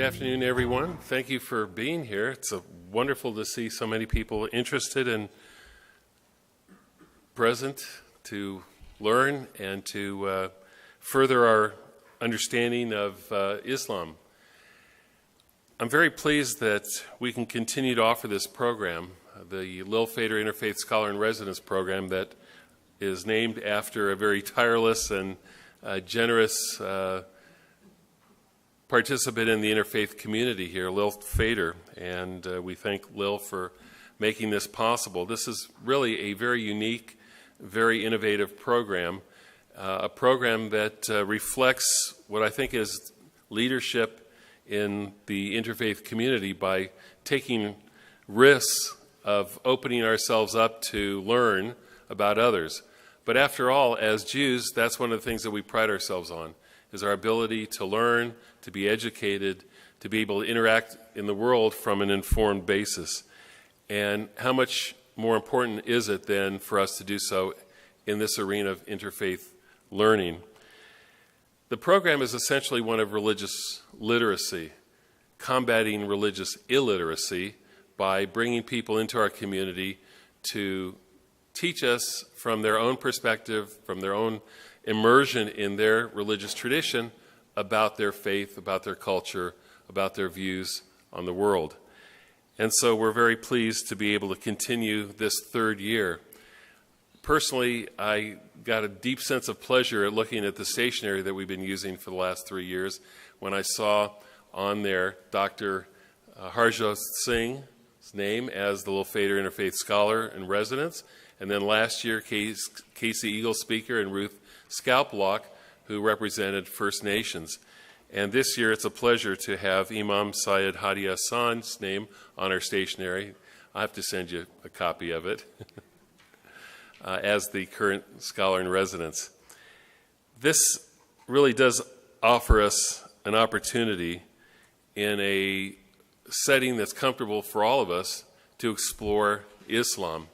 afternoon, everyone. Thank you for being here. It's wonderful to see so many people interested and present to learn and to further our understanding of Islam. I'm very pleased that we can continue to offer this program, the Lil Faider Interfaith Scholar in Residence program, that is named after a very tireless and generous participant in the interfaith community here, Lil Faider, and we thank Lil for making this possible. This is really a very unique, very innovative program, a program that reflects what I think is leadership in the interfaith community by taking risks of opening ourselves up to learn about others. But after all, as Jews, that's one of the things that we pride ourselves on, is our ability to learn, to be educated, to be able to interact in the world from an informed basis. And how much more important is it then for us to do so in this arena of interfaith learning? The program is essentially one of religious literacy, combating religious illiteracy by bringing people into our community to teach us from their own perspective, from their own immersion in their religious tradition, about their faith, about their culture, about their views on the world. And so we're very pleased to be able to continue this third year. Personally, I got a deep sense of pleasure at looking at the stationery that we've been using for the last 3 years when I saw on there Dr. Harjot Singh's name as the Lil Faider Interfaith Scholar in Residence, and then last year Casey Eagle Speaker and Ruth Scalplock, who represented First Nations. And this year it's a pleasure to have Imam Syed Hadi Asan's name on our stationery. I have to send you a copy of it as the current scholar in residence. This really does offer us an opportunity in a setting that's comfortable for all of us to explore Islam.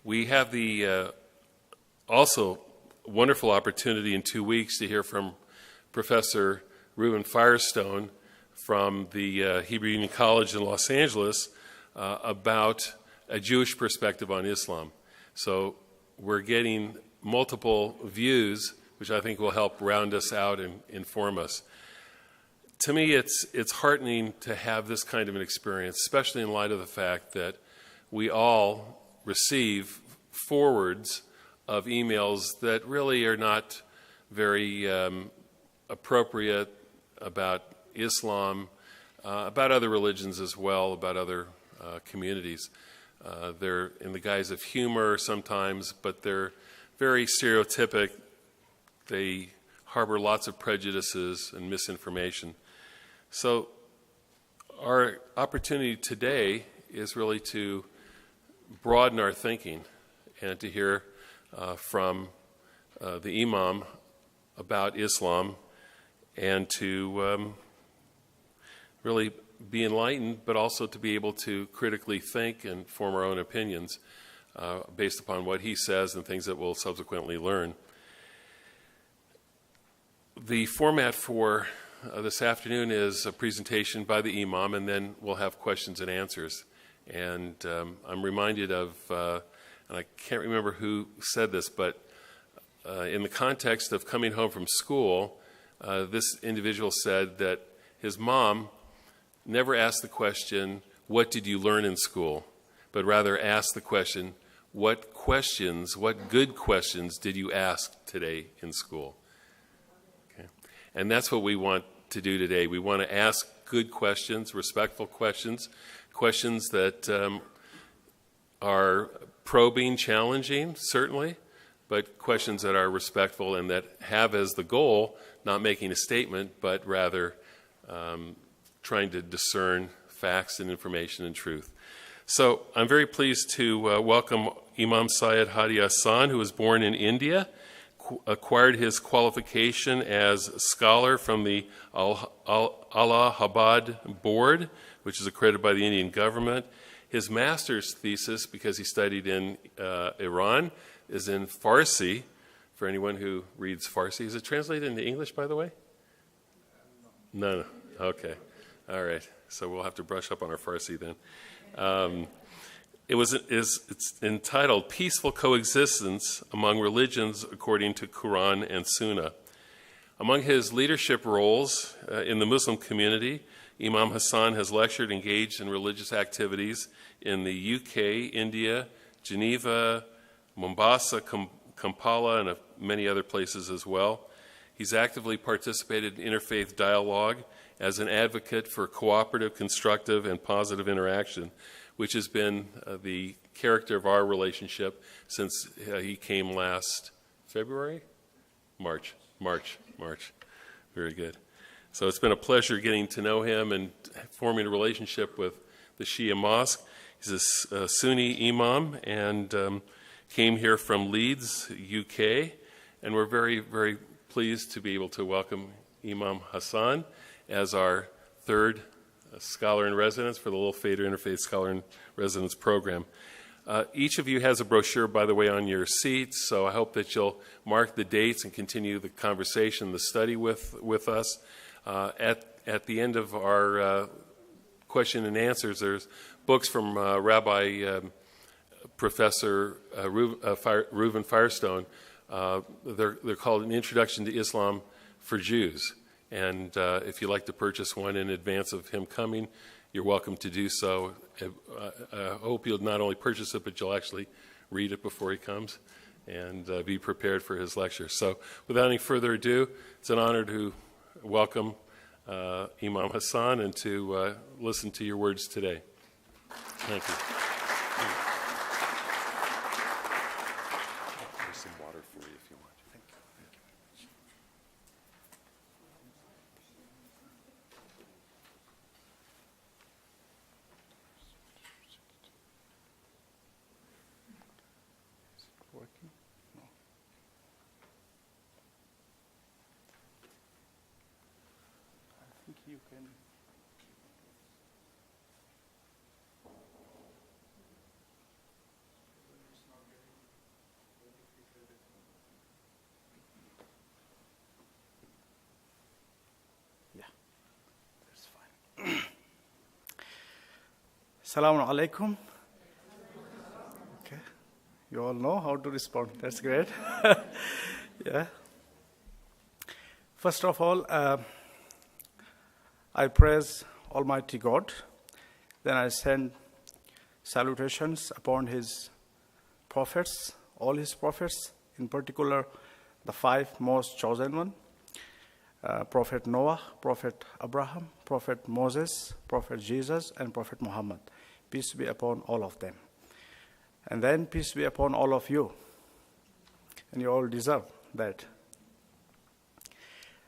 We have the also wonderful opportunity in 2 weeks to hear from Professor Reuben Firestone from the Hebrew Union College in Los Angeles about a Jewish perspective on Islam. So we're getting multiple views, which I think will help round us out and inform us. To me, it's heartening to have this kind of an experience, especially in light of the fact that we all receive forwards of emails that really are not very appropriate about Islam, about other religions as well, about other communities. They're in the guise of humor sometimes, but they're very stereotypic. They harbor lots of prejudices and misinformation. So our opportunity today is really to broaden our thinking and to hear from the Imam about Islam and to really be enlightened, but also to be able to critically think and form our own opinions based upon what he says and things that we'll subsequently learn. The format for this afternoon is a presentation by the Imam, and then we'll have questions and answers. And I'm reminded of, and I can't remember who said this, but in the context of coming home from school, this individual said that his mom never asked the question, "What did you learn in school?" but rather asked the question, what good questions did you ask today in school? Okay. And that's what we want to do today. We want to ask good questions, respectful questions, questions that are probing, challenging, certainly, but questions that are respectful and that have as the goal not making a statement, but rather trying to discern facts and information and truth. So I'm very pleased to welcome Imam Syed Hadi Asan, who was born in India, acquired his qualification as scholar from the Allahabad Board, which is accredited by the Indian government. His master's thesis, because he studied in Iran, is in Farsi, for anyone who reads Farsi. Is it translated into English, by the way? No. Okay. All right, so we'll have to brush up on our Farsi then. It's entitled Peaceful Coexistence Among Religions According to Quran and Sunnah. Among his leadership roles in the Muslim community, Imam Asan has lectured, engaged in religious activities in the UK, India, Geneva, Mombasa, Kampala, and many other places as well. He's actively participated in interfaith dialogue as an advocate for cooperative, constructive, and positive interaction, which has been the character of our relationship since he came last February? March. Very good. So it's been a pleasure getting to know him and forming a relationship with the Shia Mosque. He's a Sunni Imam and came here from Leeds, UK, and we're very, very pleased to be able to welcome Imam Asan as our third scholar in residence for the Lil Faider Interfaith Scholar in Residence program. Each of you has a brochure, by the way, on your seats, so I hope that you'll mark the dates and continue the conversation, the study with us. At the end of our question and answers, there's books from Rabbi Professor Reuven Firestone. They're called An Introduction to Islam for Jews. And if you'd like to purchase one in advance of him coming, you're welcome to do so. I hope you'll not only purchase it, but you'll actually read it before he comes and be prepared for his lecture. So without any further ado, it's an honor to welcome Imam Asan and to listen to your words today. Thank you. There's some water for you if you want. Thank you. Working? No. I think you can. Yeah, that's fine. Assalamu alaikum. You all know how to respond. That's great. Yeah. First of all, I praise Almighty God. Then I send salutations upon His prophets, all His prophets, in particular the 5 most chosen ones, Prophet Noah, Prophet Abraham, Prophet Moses, Prophet Jesus, and Prophet Muhammad. Peace be upon all of them. And then peace be upon all of you. And you all deserve that.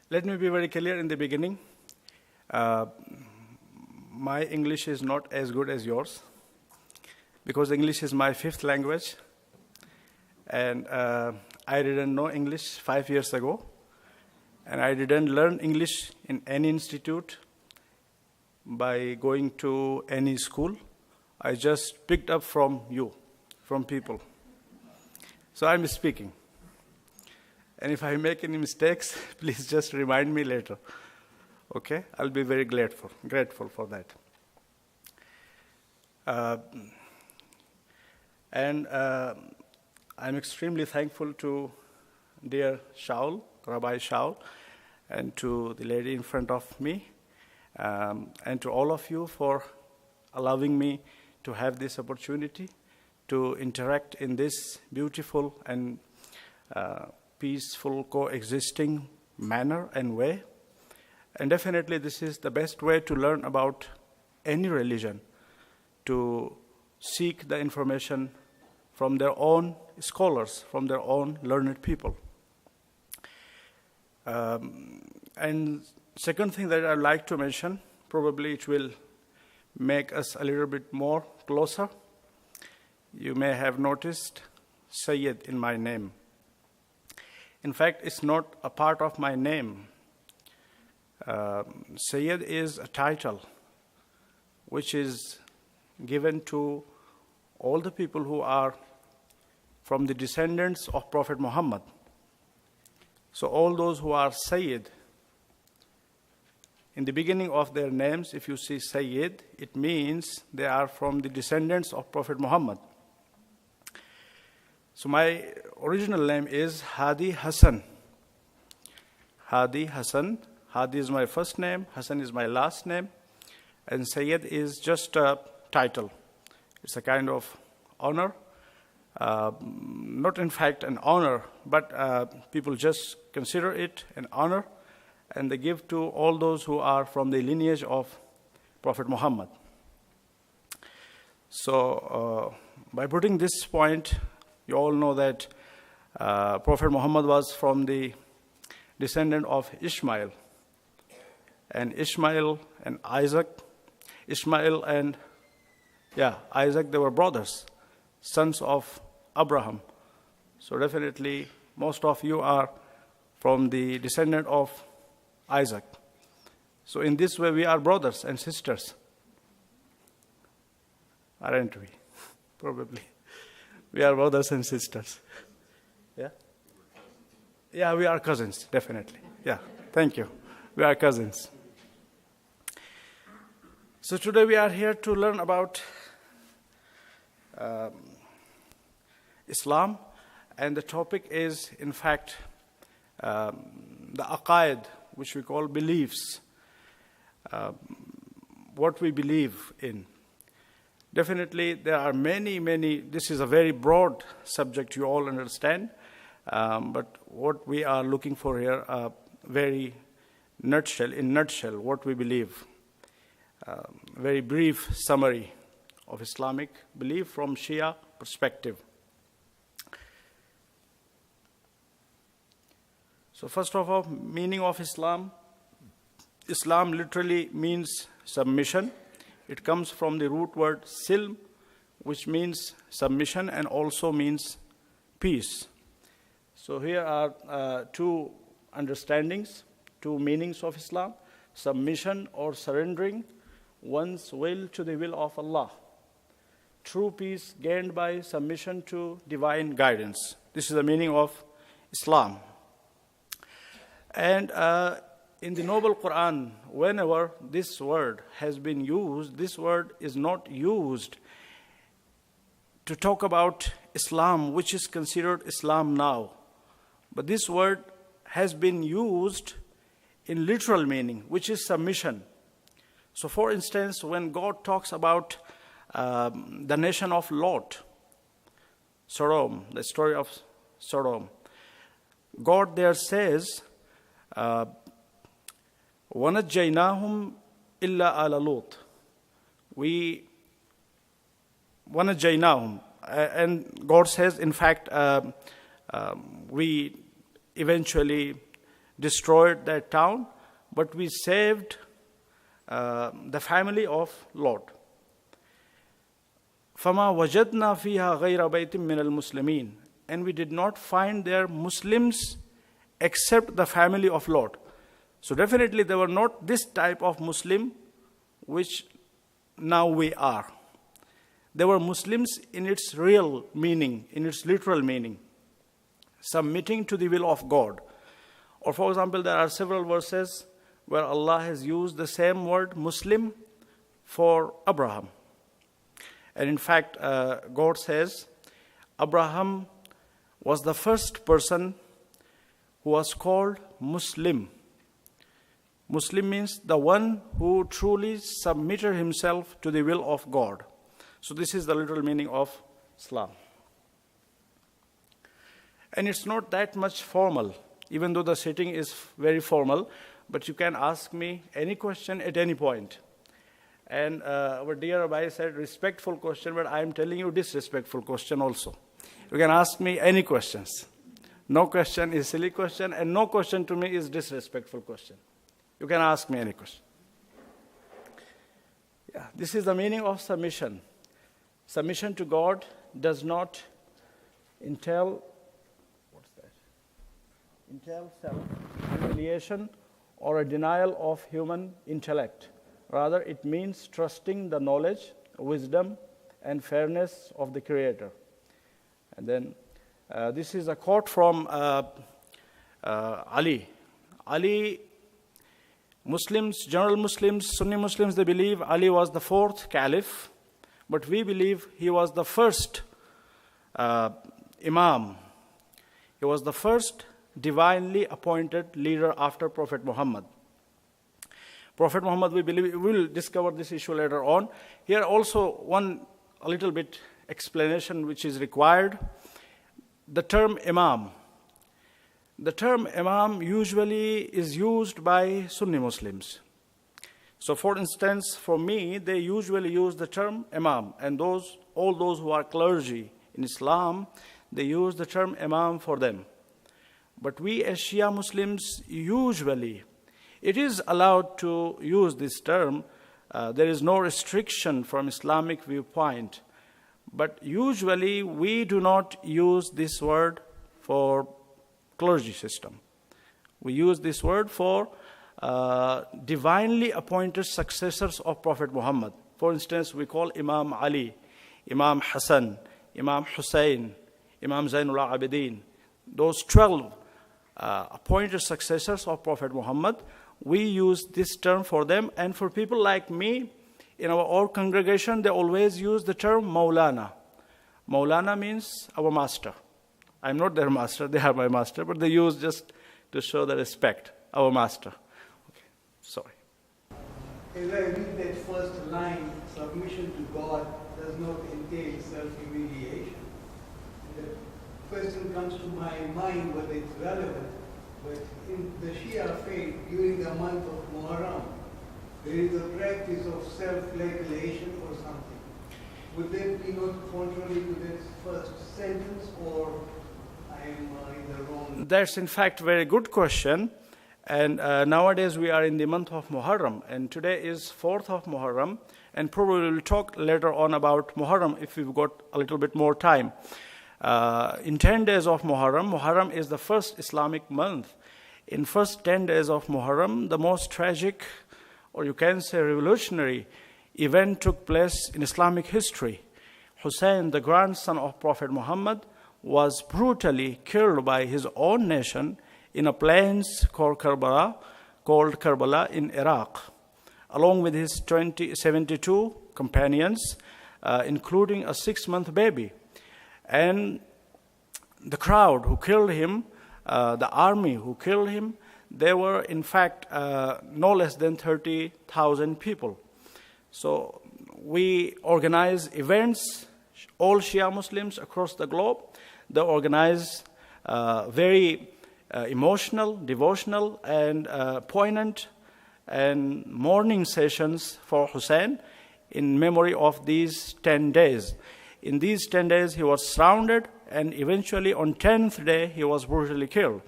Let me be very clear in the beginning. My English is not as good as yours, because English is my 5th language. And I didn't know English 5 years ago. And I didn't learn English in any institute by going to any school. I just picked up from you. From people. So I'm speaking. And if I make any mistakes, please just remind me later. Okay? I'll be very grateful for that. And I'm extremely thankful to dear Shaul, Rabbi Shaul, and to the lady in front of me, and to all of you for allowing me to have this opportunity to interact in this beautiful and peaceful coexisting manner and way. And definitely this is the best way to learn about any religion, to seek the information from their own scholars, from their own learned people. And second thing that I'd like to mention, probably it will make us a little bit more closer. You may have noticed Sayyid in my name. In fact, it's not a part of my name. Sayyid is a title which is given to all the people who are from the descendants of Prophet Muhammad. So all those who are Sayyid, In the beginning of their names, if you see Sayyid, it means they are from the descendants of Prophet Muhammad. So my original name is Hadi Hasan. Hadi Hasan. Hadi is my first name, Hasan is my last name, and Sayyid is just a title. It's a kind of honor. Not in fact an honor, but people just consider it an honor, and they give to all those who are from the lineage of Prophet Muhammad. So by putting this point, you all know that Prophet Muhammad was from the descendant of Ishmael. And Ishmael and Isaac, Isaac, they were brothers, sons of Abraham. So definitely most of you are from the descendant of Isaac. So in this way we are brothers and sisters. Aren't we? Probably. We are brothers and sisters. Yeah? Yeah, we are cousins, definitely. Yeah, thank you. We are cousins. So today we are here to learn about Islam, and the topic is, in fact, the aqaid, which we call beliefs, what we believe in. Definitely, there are many, this is a very broad subject, you all understand, but what we are looking for here, in nutshell, what we believe. Very brief summary of Islamic belief from Shia perspective. So first of all, meaning of Islam. Islam literally means submission. It comes from the root word silm, which means submission and also means peace. So here are two understandings, two meanings of Islam. Submission or surrendering one's will to the will of Allah. True peace gained by submission to divine guidance. This is the meaning of Islam. And in the Noble Quran, whenever this word has been used, this word is not used to talk about Islam, which is considered Islam now. But this word has been used in literal meaning, which is submission. So for instance, when God talks about the nation of Lot, Sodom, the story of Sodom, God there says, وَنَجَّيْنَاهُمْ إِلَّا آلَ لُوطٍ. We وَنَجَّيْنَاهُمْ, and God says, in fact, we eventually destroyed that town, but we saved the family of Lot. فَمَا وَجَدْنَا فِيهَا غَيْرَ بَيْتٍ مِّنَ الْمُسْلِمِينَ. And we did not find there Muslims except the family of Lot. So definitely they were not this type of Muslim which now we are. They were Muslims in its real meaning, in its literal meaning, submitting to the will of God. Or for example, there are several verses where Allah has used the same word Muslim for Abraham. And in fact, God says, Abraham was the first person who was called Muslim. Muslim means the one who truly submitted himself to the will of God. So this is the literal meaning of Islam. And it's not that much formal, even though the setting is very formal, but you can ask me any question at any point. And our dear Rabbi said, respectful question, but I am telling you disrespectful question also. You can ask me any questions. No question is silly question, and no question to me is disrespectful question. You can ask me any question. Yeah, this is the meaning of submission. Submission to God does not entail self-humiliation or a denial of human intellect. Rather, it means trusting the knowledge, wisdom, and fairness of the Creator. And then this is a quote from Ali. Ali Muslims, general Muslims, Sunni Muslims, they believe Ali was the fourth caliph, but we believe he was the first Imam. He was the first divinely appointed leader after Prophet Muhammad. Prophet Muhammad, we believe, we will discover this issue later on. Here also a little bit explanation which is required. The term Imam. The term Imam usually is used by Sunni Muslims. So for instance, for me, they usually use the term Imam, and all those who are clergy in Islam, they use the term Imam for them. But we as Shia Muslims, usually, it is allowed to use this term. There is no restriction from Islamic viewpoint. But usually, we do not use this word for clergy system. We use this word for divinely appointed successors of Prophet Muhammad. For instance, we call Imam Ali, Imam Hasan, Imam Hussein, Imam Zainul Abidin. Those 12 appointed successors of Prophet Muhammad, we use this term for them. And for people like me, in our own congregation, they always use the term Maulana. Maulana means our master. I'm not their master, they are my master, but they use just to show the respect, our master. Okay, sorry. As I read that first line, submission to God does not entail self-humiliation. The question comes to my mind whether it's relevant, but in the Shia faith, during the month of Muharram, there is a practice of self-flagellation or something. Would that be not contrary to this first sentence, or I am in the wrong? That's in fact a very good question. And nowadays we are in the month of Muharram, and today is 4th of Muharram, and probably we'll talk later on about Muharram if we've got a little bit more time. In 10 days of Muharram, Muharram is the first Islamic month. In first 10 days of Muharram, the most tragic, or you can say revolutionary, event took place in Islamic history. Hussein, the grandson of Prophet Muhammad, was brutally killed by his own nation in a plains called Karbala in Iraq, along with his 72 companions, including a 6-month baby. And the crowd who killed him, the army who killed him, they were in fact no less than 30,000 people. So we organize events, all Shia Muslims across the globe. They organize very emotional, devotional, and poignant and mourning sessions for Hussein in memory of these 10 days. In these 10 days, he was surrounded, and eventually on 10th day, he was brutally killed.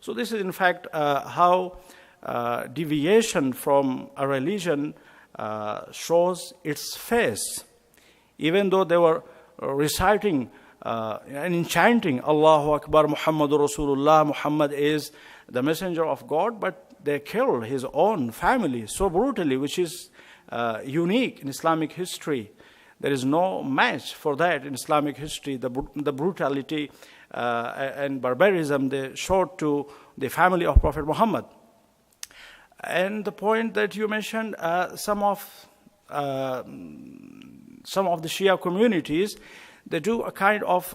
So this is in fact how deviation from a religion shows its face. Even though they were reciting and enchanting Allahu Akbar, Muhammadur Rasulullah, Muhammad is the messenger of God, but they killed his own family so brutally, which is unique in Islamic history. There is no match for that in Islamic history, the brutality and barbarism they showed to the family of Prophet Muhammad. And the point that you mentioned, some of the Shia communities, they do a kind of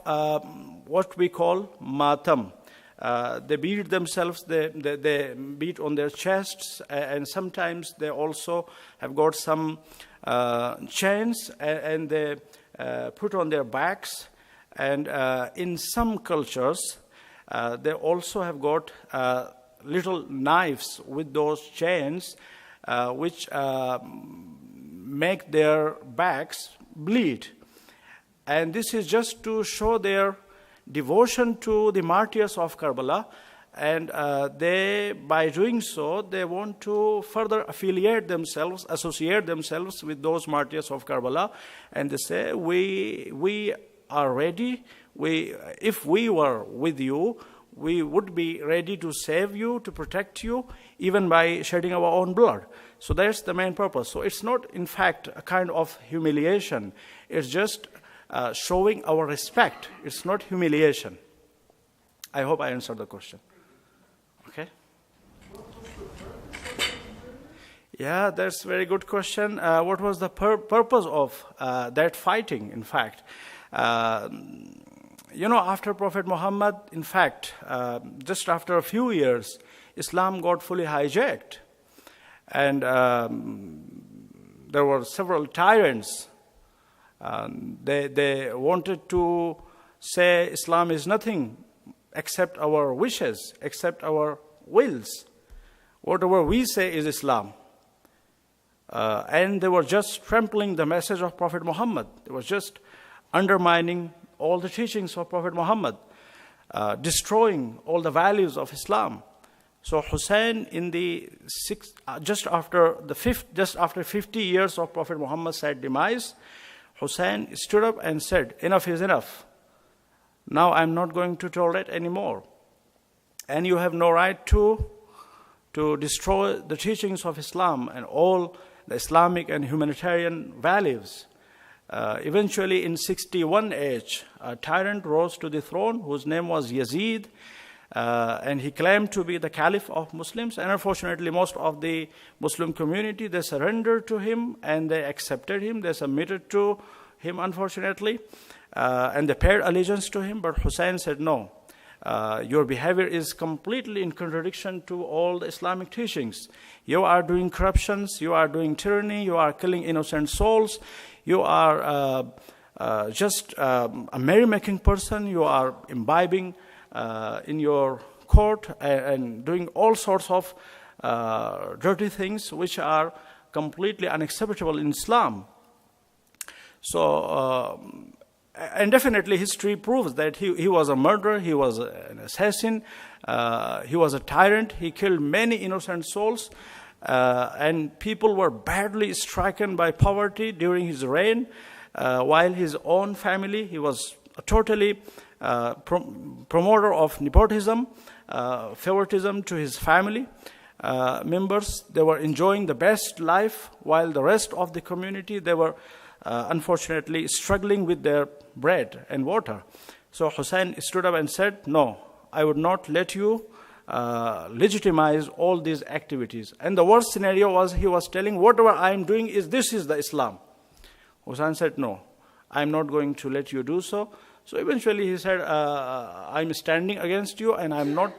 what we call matam. They beat themselves, they beat on their chests, and sometimes they also have got some chains and they put on their backs. And in some cultures, they also have got little knives with those chains, which make their backs bleed. And this is just to show their devotion to the martyrs of Karbala. And they, by doing so, they want to further affiliate themselves, associate themselves with those martyrs of Karbala. And they say, we are ready. If we were with you, we would be ready to save you, to protect you, even by shedding our own blood. So that's the main purpose. So it's not, in fact, a kind of humiliation. It's just showing our respect. It's not humiliation. I hope I answered the question. Okay? Yeah, that's a very good question. What was the purpose of that fighting, in fact? After Prophet Muhammad, in fact, just after a few years, Islam got fully hijacked. And there were several tyrants. They wanted to say Islam is nothing except our wishes, except our wills. Whatever we say is Islam. And they were just trampling the message of Prophet Muhammad. They were just undermining all the teachings of Prophet Muhammad, destroying all the values of Islam. So Hussein, in the just after 50 years of Prophet Muhammad's sad demise, Hussein stood up and said, "Enough is enough. Now I'm not going to tolerate anymore. And you have no right to destroy the teachings of Islam and all the Islamic and humanitarian values." Eventually, in 61 age, a tyrant rose to the throne whose name was Yazid, and he claimed to be the Caliph of Muslims. And unfortunately, most of the Muslim community, they surrendered to him and they accepted him. They submitted to him, unfortunately, and they paid allegiance to him. But Hussein said, "No, your behavior is completely in contradiction to all the Islamic teachings. You are doing corruptions, you are doing tyranny, you are killing innocent souls, you are just a merrymaking person, you are imbibing in your court and doing all sorts of dirty things which are completely unacceptable in Islam." So, and definitely history proves that he was a murderer, he was an assassin, he was a tyrant, he killed many innocent souls, and people were badly stricken by poverty during his reign, while his own family, he was a totally promoter of nepotism, favoritism to his family members. They were enjoying the best life, while the rest of the community, they were unfortunately struggling with their bread and water. So Hussein stood up and said, "No, I would not let you legitimize all these activities." And the worst scenario was he was telling, "Whatever I am doing this is the Islam." Hussein said, "No, I am not going to let you do so." So eventually he said, "I'm standing against you and I'm not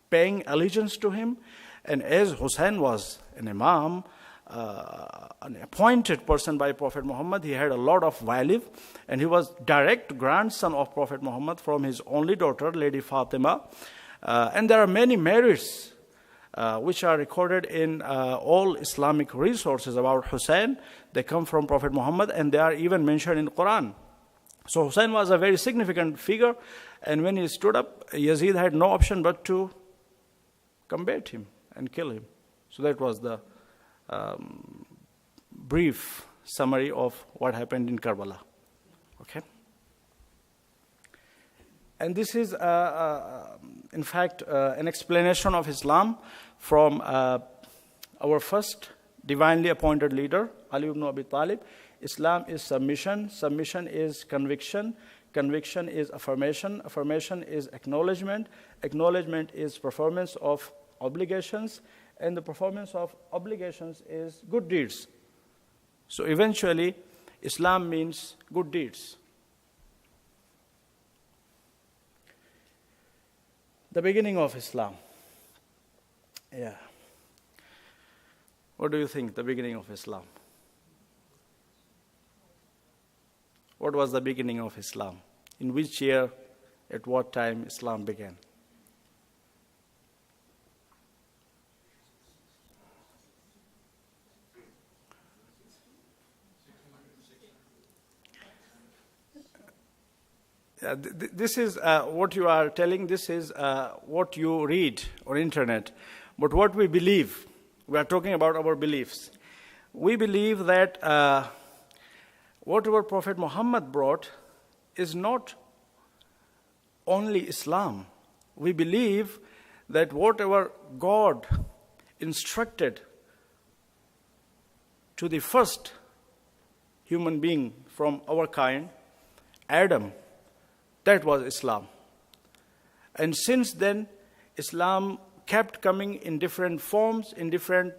paying allegiance to him." And as Hussein was an Imam, an appointed person by Prophet Muhammad, he had a lot of value, and he was direct grandson of Prophet Muhammad from his only daughter, Lady Fatima. And there are many merits which are recorded in all Islamic resources about Hussein. They come from Prophet Muhammad, and they are even mentioned in Quran. So Hussein was a very significant figure, and when he stood up, Yazid had no option but to combat him and kill him. So that was the brief summary of what happened in Karbala. Okay? And this is, in fact, an explanation of Islam from our first divinely appointed leader, Ali ibn Abi Talib. Islam is submission, submission is conviction, conviction is affirmation, affirmation is acknowledgement, acknowledgement is performance of obligations, and the performance of obligations is good deeds. So eventually, Islam means good deeds. The beginning of Islam. Yeah. What do you think, the beginning of Islam? What was the beginning of Islam? In which year, at what time Islam began? This is what you are telling, this is what you read on internet. But what we believe, we are talking about our beliefs. We believe that whatever Prophet Muhammad brought is not only Islam. We believe that whatever God instructed to the first human being from our kind, Adam, that was Islam. And since then, Islam kept coming in different forms, in different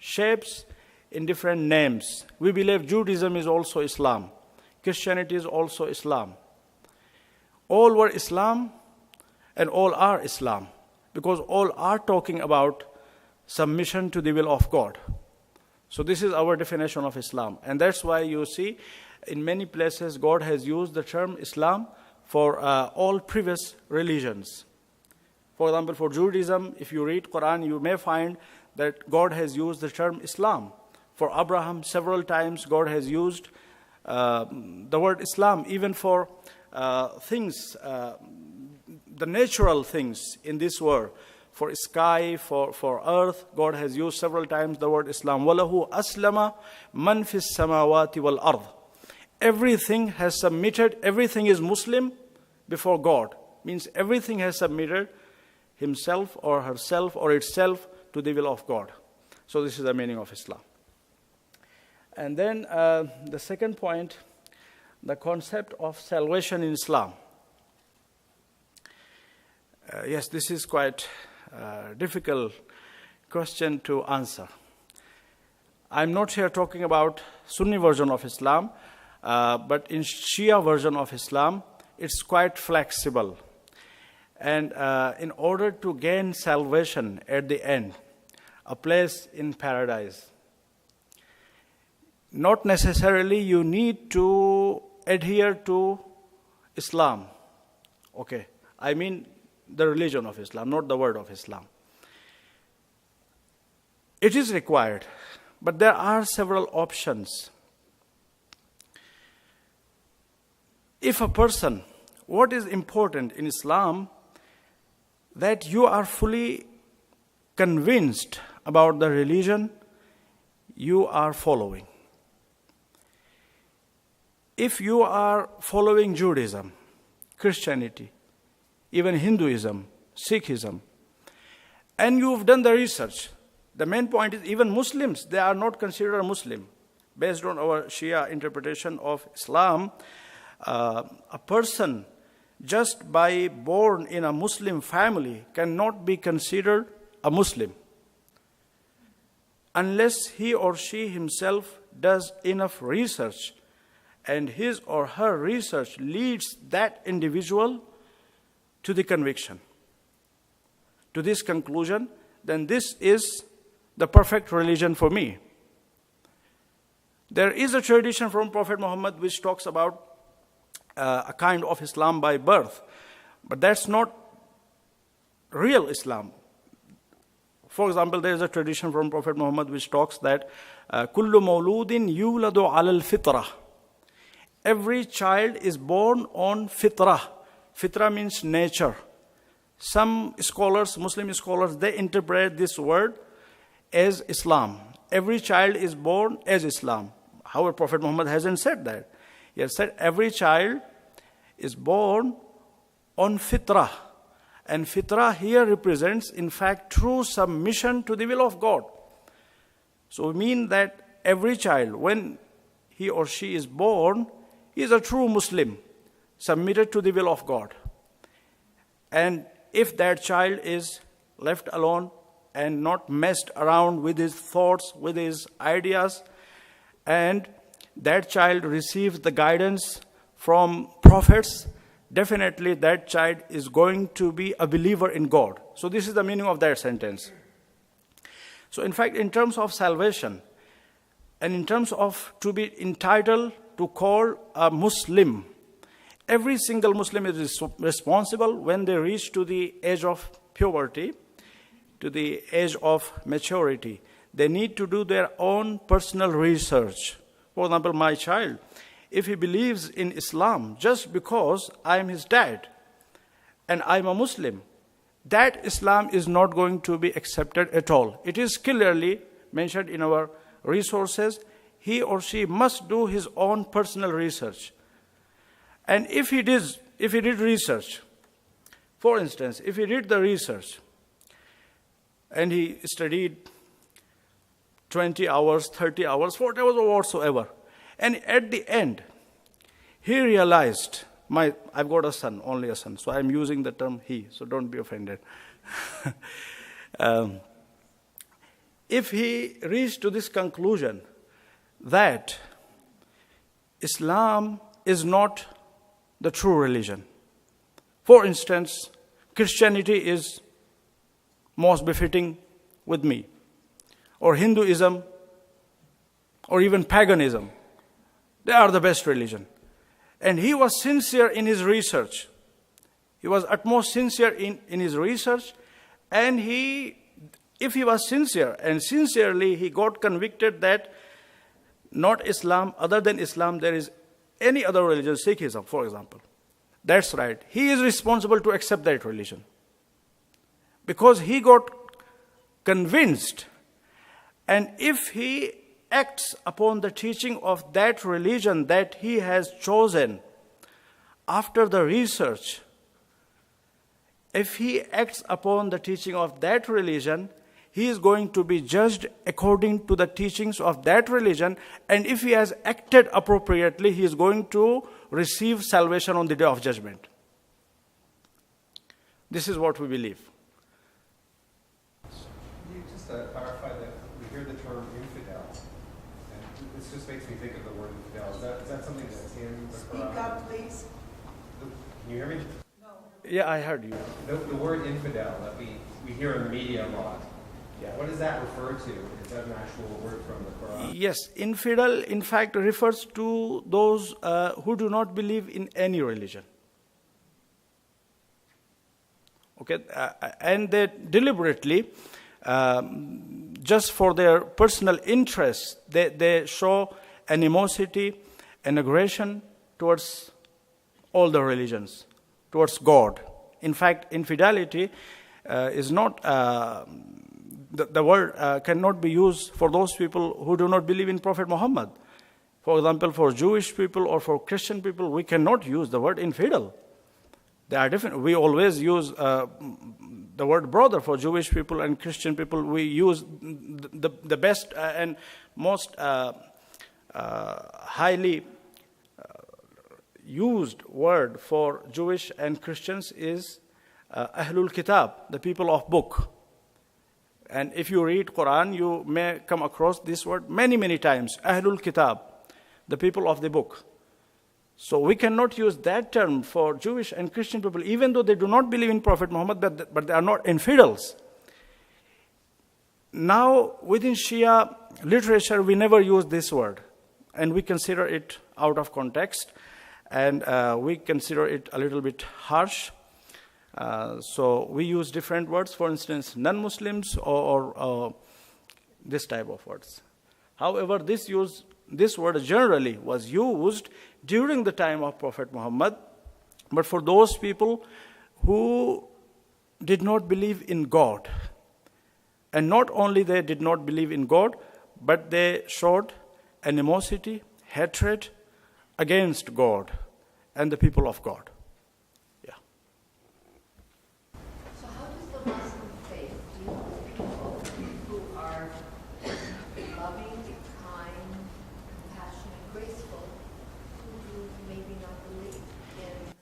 shapes, in different names. We believe Judaism is also Islam. Christianity is also Islam. All were Islam and all are Islam, because all are talking about submission to the will of God. So this is our definition of Islam. And that's why you see in many places God has used the term Islam for all previous religions. For example, for Judaism, if you read Quran, you may find that God has used the term Islam. For Abraham, several times God has used the word Islam, even for things, the natural things in this world. For sky, for earth, God has used several times the word Islam. وَلَهُ أَسْلَمَ مَنْ فِي السَّمَاوَاتِ وَالْأَرْضِ. Everything has submitted, everything is Muslim before God. Means everything has submitted himself or herself or itself to the will of God. So this is the meaning of Islam. And then the second point, the concept of salvation in Islam. Yes, this is quite a difficult question to answer. I'm not here talking about Sunni version of Islam, but in Shia version of Islam, it's quite flexible. And in order to gain salvation at the end, a place in paradise, not necessarily you need to adhere to Islam. Okay, I mean the religion of Islam, not the word of Islam. It is required, but there are several options. If a person, what is important in Islam, that you are fully convinced about the religion you are following. If you are following Judaism, Christianity, even Hinduism, Sikhism, and you've done the research, the main point is even Muslims, they are not considered Muslim. Based on our Shia interpretation of Islam, a person just by born in a Muslim family cannot be considered a Muslim unless he or she himself does enough research and his or her research leads that individual to the conviction, to this conclusion, then this is the perfect religion for me. There is a tradition from Prophet Muhammad which talks about a kind of Islam by birth, but that's not real Islam. For example, there is a tradition from Prophet Muhammad which talks that كُلُّ مَوْلُودٍ يُولَدُ عَلَى الْفِطْرَةِ. Every child is born on fitrah. Fitrah means nature. Some scholars, Muslim scholars, they interpret this word as Islam. Every child is born as Islam. However, Prophet Muhammad hasn't said that. He has said every child is born on fitrah. And fitrah here represents, in fact, true submission to the will of God. So we mean that every child, when he or she is born, is a true Muslim, submitted to the will of God. And if that child is left alone and not messed around with his thoughts, with his ideas, and that child receives the guidance from prophets, definitely that child is going to be a believer in God. So this is the meaning of that sentence. So in fact, in terms of salvation, and in terms of to be entitled to call a Muslim, every single Muslim is responsible when they reach to the age of puberty, to the age of maturity. They need to do their own personal research. For example, my child, if he believes in Islam just because I am his dad and I am a Muslim, that Islam is not going to be accepted at all. It is clearly mentioned in our resources. He or she must do his own personal research. And if he did research, for instance, if he did the research and he studied 20 hours, 30 hours, whatever whatsoever, and at the end, he realized, I've got a son, only a son, so I'm using the term he, so don't be offended. if he reached to this conclusion that Islam is not the true religion. For instance, Christianity is most befitting with me, or Hinduism, or even paganism. They are the best religion. And he was sincere in his research. He was utmost sincere in his research, and if he was sincere, and sincerely he got convicted that not Islam, other than Islam, there is any other religion, Sikhism, for example. That's right. He is responsible to accept that religion. Because he got convinced, and if he acts upon the teaching of that religion that he has chosen after the research, if he acts upon the teaching of that religion, he is going to be judged according to the teachings of that religion, and if he has acted appropriately, he is going to receive salvation on the day of judgment. This is what we believe. Can you just clarify that we hear the term infidel, and this just makes me think of the word infidel. Is that something that's in the Quran? Speak up, please. Can you hear me? Yeah, I heard you. The word infidel that we hear in the media a lot. Yeah. What does that refer to? Is that an actual word from the Quran? Yes, infidel in fact refers to those who do not believe in any religion. Okay, and they deliberately, just for their personal interests, they show animosity and aggression towards all the religions, towards God. In fact, infidelity is not, the word cannot be used for those people who do not believe in Prophet Muhammad. For example, for Jewish people or for Christian people, we cannot use the word infidel. They are different. We always use the word brother for Jewish people and Christian people. We use the best and most highly used word for Jewish and Christians is Ahlul Kitab, the people of book. And if you read Quran, you may come across this word many, many times. Ahlul Kitab, the people of the book. So we cannot use that term for Jewish and Christian people, even though they do not believe in Prophet Muhammad, but they are not infidels. Now, within Shia literature, we never use this word, and we consider it out of context, and we consider it a little bit harsh. So we use different words, for instance, non-Muslims or this type of words. However, this word generally was used during the time of Prophet Muhammad, but for those people who did not believe in God. And not only they did not believe in God, but they showed animosity, hatred against God and the people of God. Yeah. So how does the Muslim faith deal with people who are loving, kind, compassionate, graceful, who do maybe not believe in?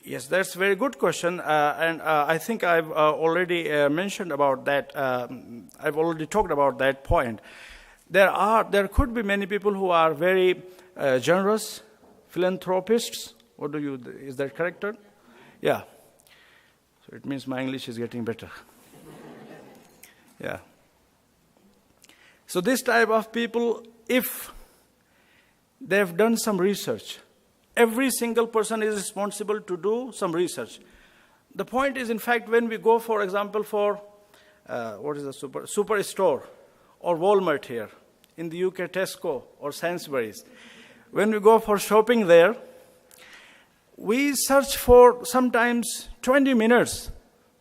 Yes, that's a very good question, and I think I've already mentioned about that. I've already talked about that point. There could be many people who are very generous, philanthropists. Is that correct term? Yeah. So it means my English is getting better. Yeah. So this type of people, if they've done some research, every single person is responsible to do some research. The point is, in fact, when we go, for example, for Superstore or Walmart here, in the UK, Tesco or Sainsbury's, when we go for shopping there, we search for sometimes 20 minutes,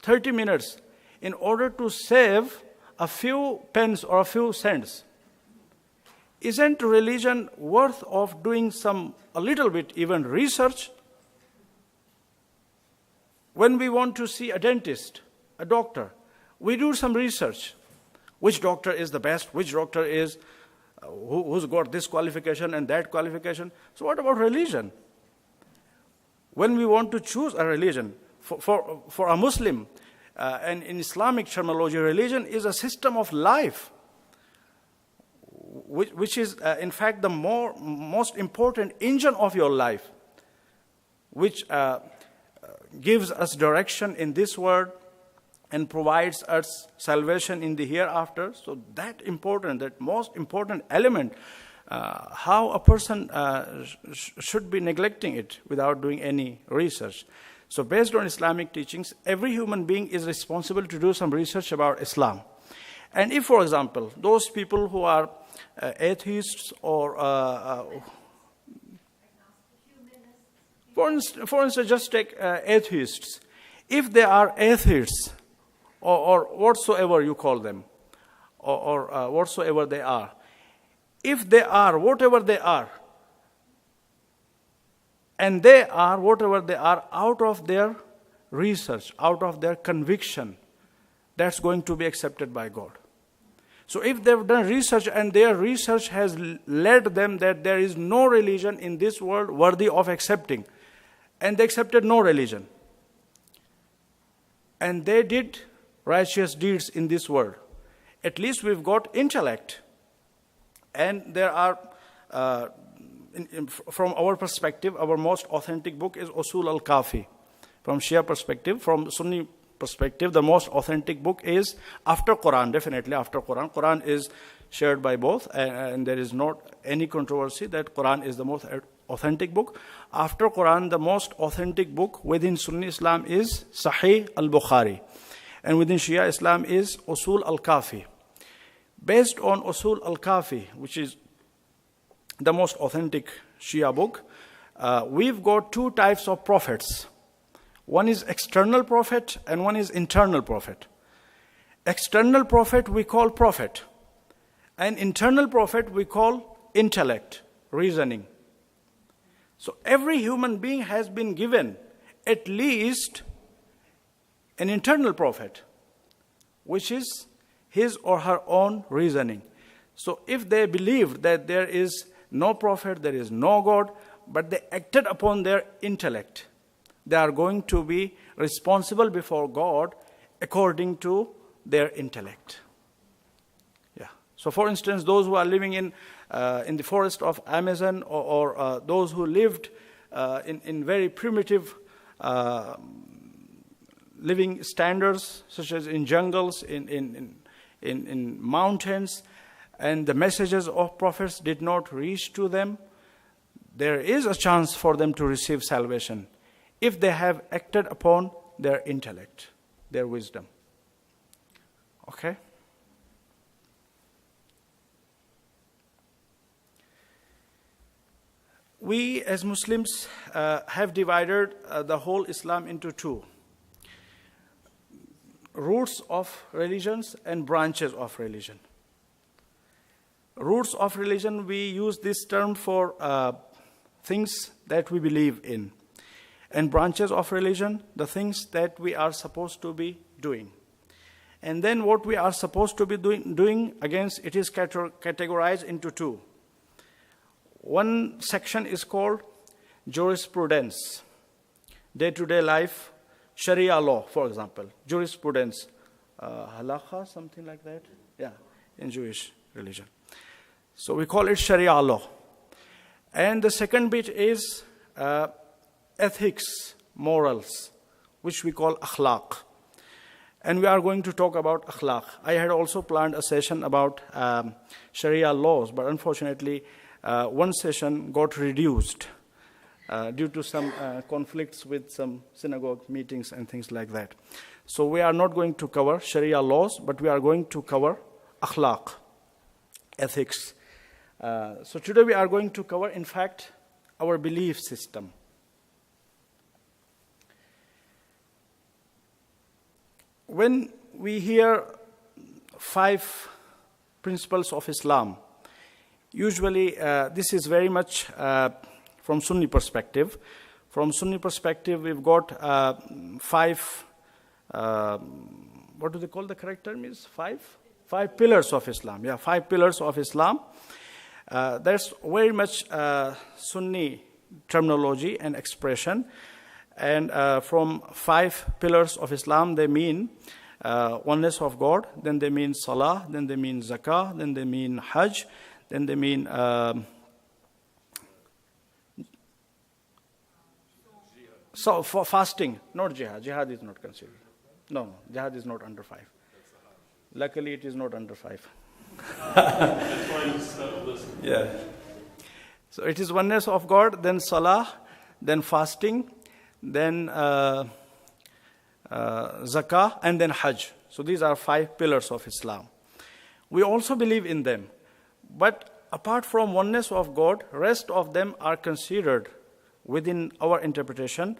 30 minutes, in order to save a few pence or a few cents. Isn't religion worth of doing a little bit even research? When we want to see a dentist, a doctor, we do some research. Which doctor is the best? Which doctor is who's got this qualification and that qualification? So what about religion? When we want to choose a religion, for a Muslim, and in Islamic terminology, religion is a system of life. which is in fact the most important engine of your life, which gives us direction in this world and provides us salvation in the hereafter. So that most important element, how a person should be neglecting it without doing any research. So based on Islamic teachings, every human being is responsible to do some research about Islam. And if, for example, those people who are atheists or for instance, just take atheists. If they are atheists, or whatsoever you call them, or whatsoever they are, if they are whatever they are, and they are whatever they are out of their research, out of their conviction, that's going to be accepted by God. So if they've done research and their research has led them that there is no religion in this world worthy of accepting, and they accepted no religion, and they did righteous deeds in this world, at least we've got intellect. And there are, from our perspective, our most authentic book is Usul al-Kafi. From Shia perspective, from Sunni perspective, the most authentic book is after Quran, definitely after Quran. Quran is shared by both, and there is not any controversy that Quran is the most authentic book. After Quran, the most authentic book within Sunni Islam is Sahih al-Bukhari. And within Shia Islam is Usul al-Kafi. Based on Usul al-Kafi, which is the most authentic Shia book, we've got two types of prophets. One is external prophet and one is internal prophet. External prophet we call prophet, and internal prophet we call intellect, reasoning. So every human being has been given at least an internal prophet, which is his or her own reasoning. So if they believe that there is no prophet, there is no God, but they acted upon their intellect, they are going to be responsible before God according to their intellect. Yeah. So for instance, those who are living in the forest of Amazon, or those who lived in very primitive living standards, such as in jungles, in mountains, and the messages of prophets did not reach to them, there is a chance for them to receive salvation if they have acted upon their intellect, their wisdom. Okay? We as Muslims have divided the whole Islam into two: roots of religions and branches of religion. Roots of religion, we use this term for things that we believe in. And branches of religion, the things that we are supposed to be doing. And then what we are supposed to be doing against, it is categorized into two. One section is called jurisprudence, day-to-day life, Sharia law, for example, jurisprudence, halakha, something like that, yeah, in Jewish religion. So we call it Sharia law. And the second bit is ethics, morals, which we call akhlaq. And we are going to talk about akhlaq. I had also planned a session about Sharia laws, but unfortunately, one session got reduced due to some conflicts with some synagogue meetings and things like that. So we are not going to cover Sharia laws, but we are going to cover akhlaq, ethics. So today we are going to cover, in fact, our belief system. When we hear 5 principles of Islam, usually this is very much from Sunni perspective. From Sunni perspective, we've got 5, what do they call the correct term is? 5 pillars of Islam. Yeah, 5 pillars of Islam. That's very much Sunni terminology and expression. And from 5 pillars of Islam, they mean oneness of God, then they mean Salah, then they mean Zakah, then they mean Hajj, then they mean so for fasting, not jihad. Jihad is not considered. No, jihad is not under 5. Luckily, it is not under 5. Yeah. So it is oneness of God, then salah, then fasting, then zakah, and then hajj. So these are 5 pillars of Islam. We also believe in them. But apart from oneness of God, rest of them are considered within our interpretation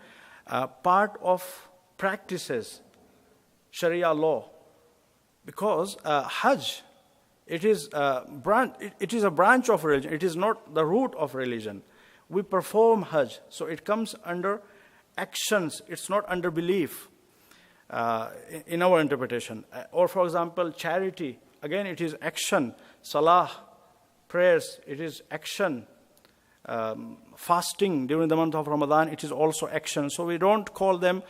part of practices, Sharia law. Because hajj, it is a branch of religion. It is not the root of religion. We perform hajj, so it comes under actions. It's not under belief in our interpretation. Or for example, charity, again it is action. Salah, prayers, it is action. Fasting during the month of Ramadan, it is also action. So we don't call them,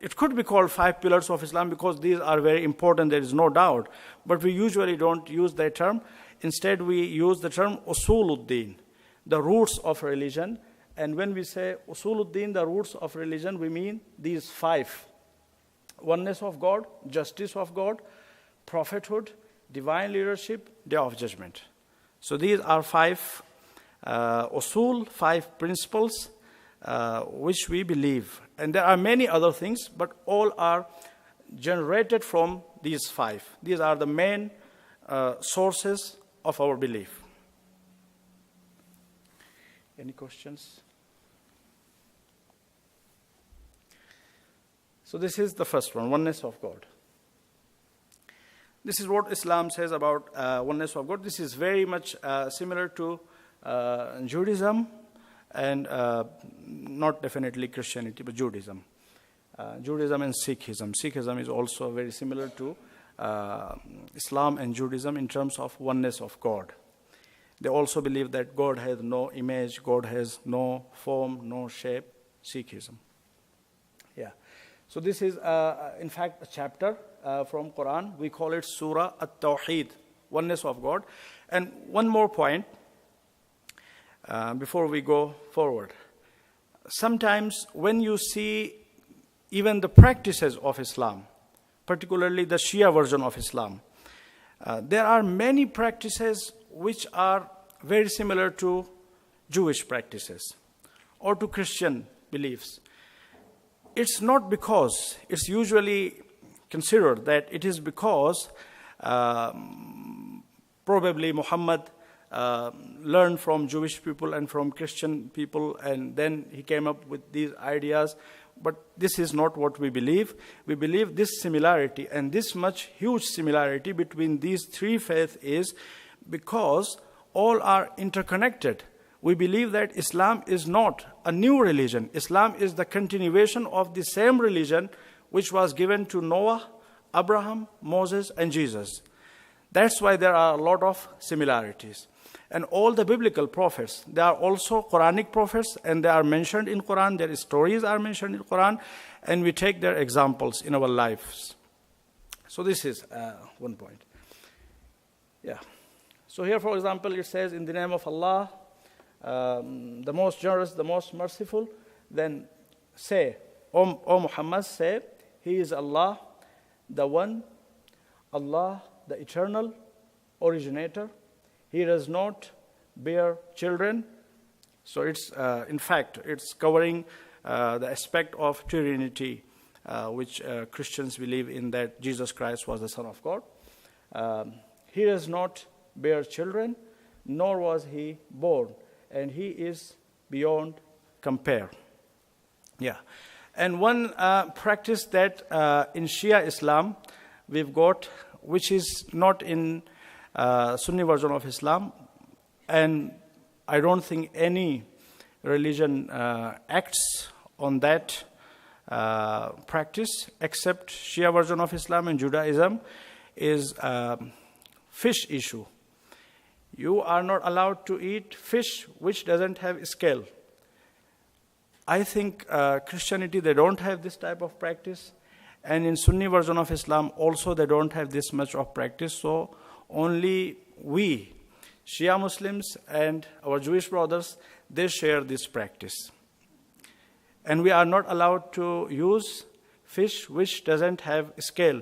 it could be called 5 pillars of Islam because these are very important, there is no doubt. But we usually don't use that term. Instead, we use the term usuluddin, the roots of religion. And when we say usuluddin, the roots of religion, we mean these 5. Oneness of God, justice of God, prophethood, divine leadership, day of judgment. So these are 5 usul, 5 principles which we believe. And there are many other things, but all are generated from these 5. These are the main sources of our belief. Any questions? So this is the first one, oneness of God. This is what Islam says about oneness of God. This is very much similar to Judaism and not definitely Christianity, but Judaism. Judaism and Sikhism. Sikhism is also very similar to Islam and Judaism in terms of oneness of God. They also believe that God has no image, God has no form, no shape. Sikhism. Yeah. So this is, in fact, a chapter from Quran. We call it Surah At-Tawheed, oneness of God. And one more point before we go forward. Sometimes when you see even the practices of Islam, particularly the Shia version of Islam, there are many practices which are very similar to Jewish practices or to Christian beliefs. It's not because, it's usually considered that it is because probably Muhammad learned from Jewish people and from Christian people, and then he came up with these ideas. But this is not what we believe. We believe this similarity and this much huge similarity between these 3 faiths is because all are interconnected. We believe that Islam is not a new religion. Islam is the continuation of the same religion which was given to Noah, Abraham, Moses, and Jesus. That's why there are a lot of similarities. And all the biblical prophets, they are also Quranic prophets, and they are mentioned in Quran. Their stories are mentioned in Quran, and we take their examples in our lives. So this is one point. Yeah. So here, for example, it says, in the name of Allah, the most generous, the most merciful. Then say, O Muhammad, say, He is Allah, the One, Allah, the Eternal, Originator. He does not bear children. So it's, in fact, it's covering the aspect of Trinity, which Christians believe in, that Jesus Christ was the Son of God. He does not bear children, nor was he born, and he is beyond compare. Yeah. And one practice that in Shia Islam we've got, which is not in Sunni version of Islam, and I don't think any religion acts on that practice except Shia version of Islam and Judaism, is fish issue. You are not allowed to eat fish which doesn't have scale. I think Christianity, they don't have this type of practice. And in Sunni version of Islam also, they don't have this much of practice. So Only we, Shia Muslims and our Jewish brothers, they share this practice. And we are not allowed to use fish which doesn't have scale.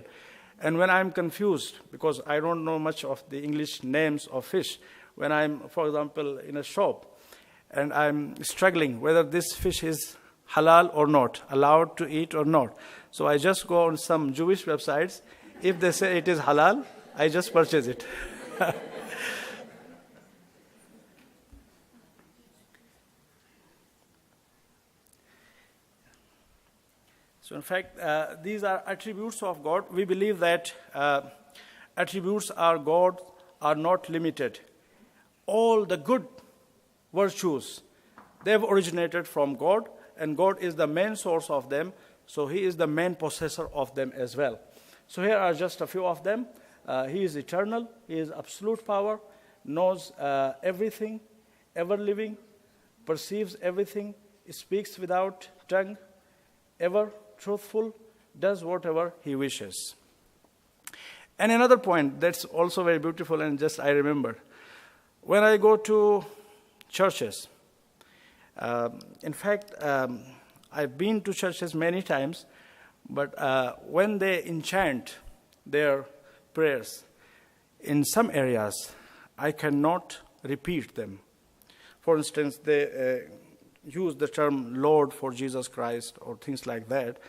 And when I'm confused, because I don't know much of the English names of fish, when I'm, for example, in a shop, and I'm struggling whether this fish is halal or not, allowed to eat or not. So I just go on some Jewish websites. If they say it is halal, I just purchase it. So in fact, these are attributes of God. We believe that attributes of God are not limited. All the good virtues, they have originated from God, and God is the main source of them, so He is the main possessor of them as well. So here are just a few of them. He is eternal, He is absolute power, knows everything, ever living, perceives everything, speaks without tongue, ever truthful, does whatever He wishes. And another point that's also very beautiful, and just I remember, when I go to churches, in fact, I've been to churches many times, but when they enchant their prayers, in some areas, I cannot repeat them. For instance, they use the term Lord for Jesus Christ or things like that,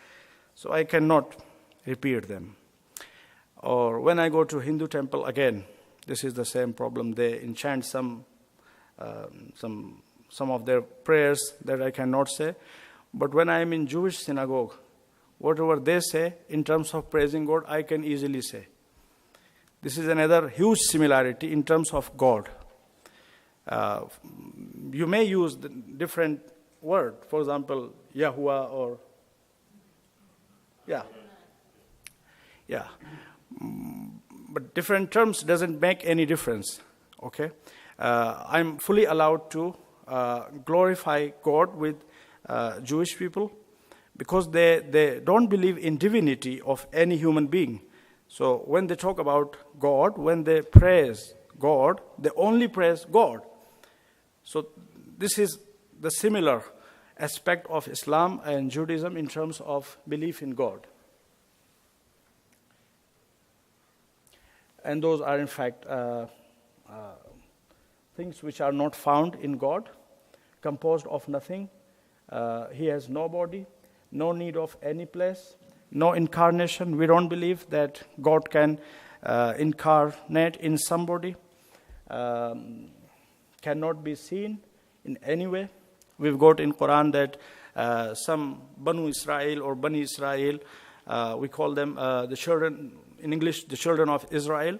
so I cannot repeat them. Or when I go to Hindu temple, again, this is the same problem. They enchant some of their prayers that I cannot say. But when I am in Jewish synagogue, whatever they say in terms of praising God, I can easily say. This is another huge similarity in terms of God. You may use the different word, for example, Yahuwah or yeah. But different terms doesn't make any difference. Okay, I'm fully allowed to glorify God with Jewish people because they don't believe in divinity of any human being. So when they talk about God, when they praise God, they only praise God. So this is the similar aspect of Islam and Judaism in terms of belief in God. And those are in fact things which are not found in God, composed of nothing. He has no body, no need of any place, no incarnation. We don't believe that God can incarnate in somebody, cannot be seen in any way. We've got in Quran that some Banu Israel or Bani Israel, we call them the children, in English, the children of Israel,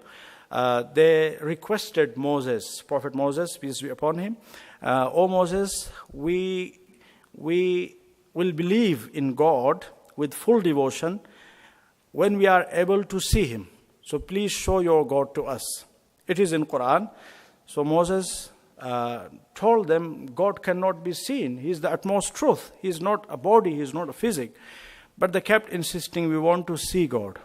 they requested Moses, Prophet Moses, peace be upon him, O Moses, we will believe in God with full devotion when we are able to see Him. So please show your God to us. It is in Quran. So Moses told them God cannot be seen. He is the utmost truth. He is not a body. He is not a physic. But they kept insisting, we want to see God.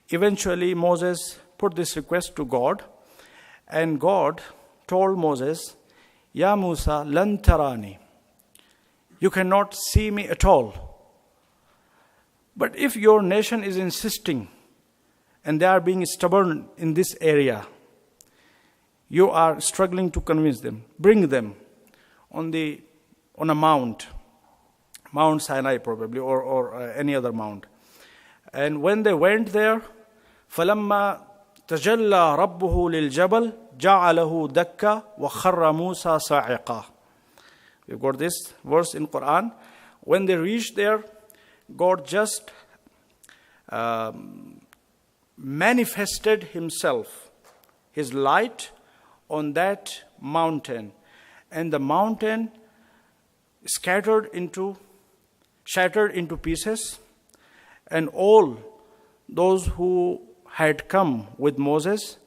Eventually, Moses put this request to God. And God told Moses, Ya Musa, lan tarani. You cannot see me at all. But if your nation is insisting and they are being stubborn in this area, you are struggling to convince them. Bring them on a mount, Mount Sinai probably, or any other mount. And when they went there, فَلَمَّا تَجَلَّى رَبُّهُ لِلْجَبَلِ جَعَلَهُ دَكَّ وَخَرَّ مُوسَى صَاعِقًا. We've got this verse in Quran. When they reached there, God just manifested Himself, His light on that mountain. And the mountain shattered into pieces. And all those who had come with Moses,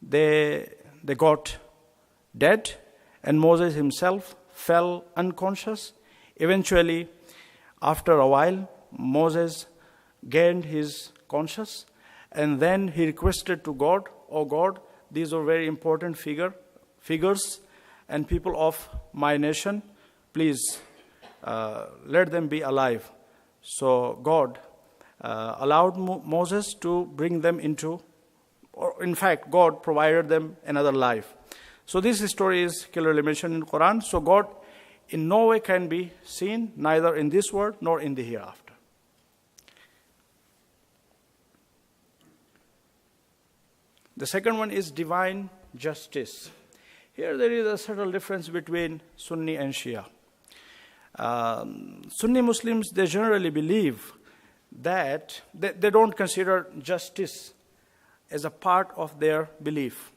they got dead. And Moses himself fell unconscious. Eventually, after a while, Moses gained his conscience, and then he requested to God, "Oh God, these are very important figures and people of my nation. Please let them be alive. So God allowed Moses to bring them into, or in fact, God provided them another life. So this story is clearly mentioned in the Quran. So God in no way can be seen, neither in this world nor in the hereafter. The second one is divine justice. Here there is a subtle difference between Sunni and Shia. Sunni Muslims, they generally believe that they don't consider justice as a part of their belief.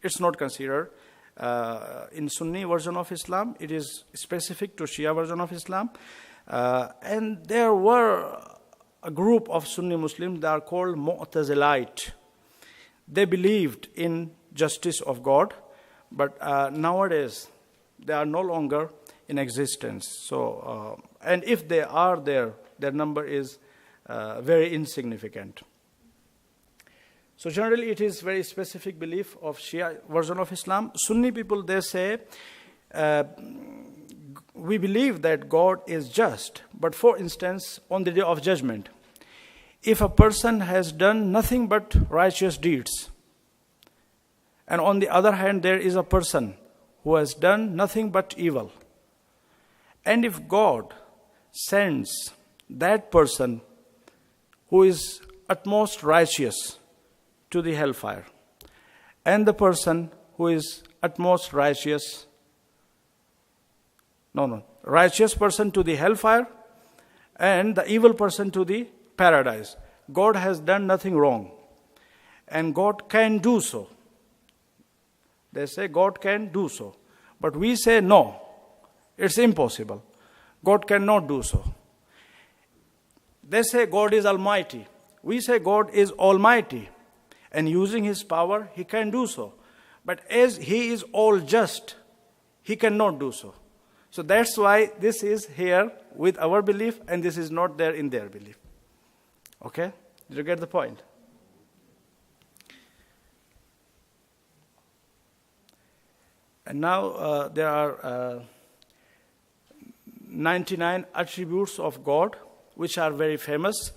It's not considered in Sunni version of Islam. It is specific to Shia version of Islam. And there were a group of Sunni Muslims that are called Mu'tazilite. They believed in justice of God, but nowadays they are no longer in existence. So, and if they are there, their number is very insignificant. So generally it is very specific belief of Shia version of Islam. Sunni people, they say, we believe that God is just, but for instance, on the day of judgment, if a person has done nothing but righteous deeds, and on the other hand, there is a person who has done nothing but evil, and if God sends that person who is utmost righteous to the hellfire, and the person who is utmost righteous person to the hellfire, and the evil person to the paradise. God has done nothing wrong, and God can do so. They say God can do so. But we say no, it's impossible. God cannot do so. They say God is almighty. We say God is almighty, and using his power, he can do so. But as he is all just, he cannot do so. So that's why this is here with our belief, and this is not there in their belief. Okay? Did you get the point? And now there are 99 attributes of God, which are very famous.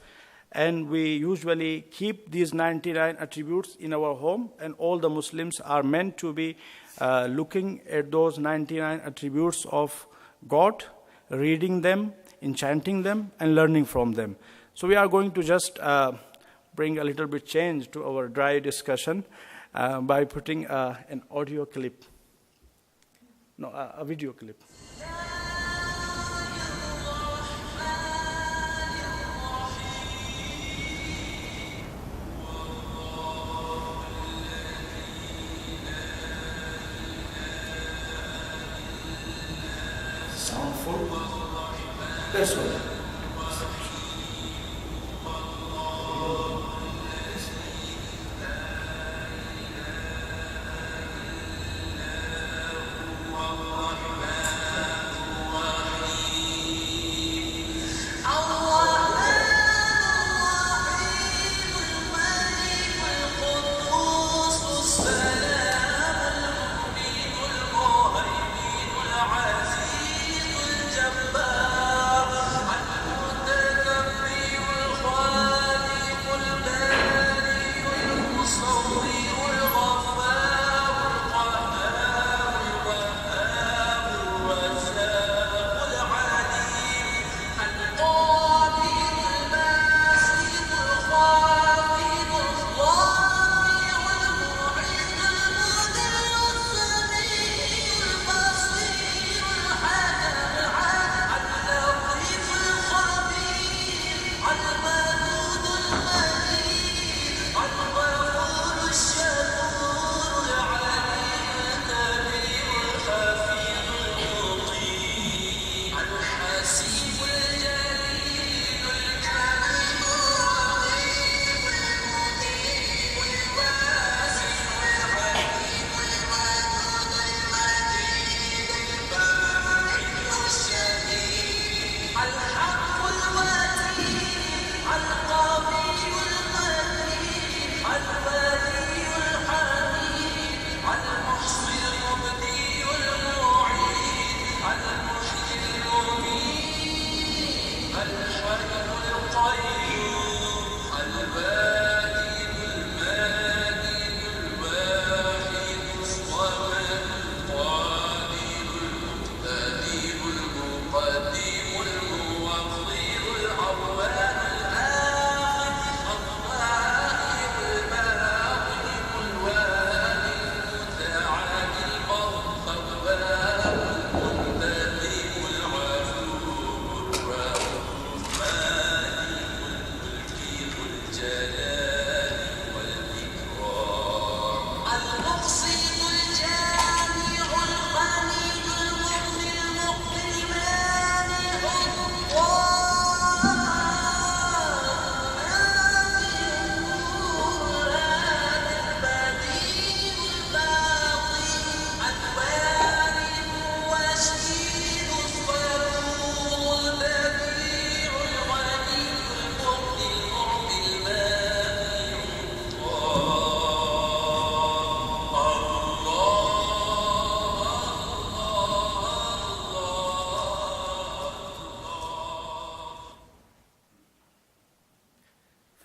And we usually keep these 99 attributes in our home, and all the Muslims are meant to be looking at those 99 attributes of God, reading them, enchanting them, and learning from them. So we are going to just bring a little bit change to our dry discussion by putting an audio clip. No, a video clip. Soundful. That's all.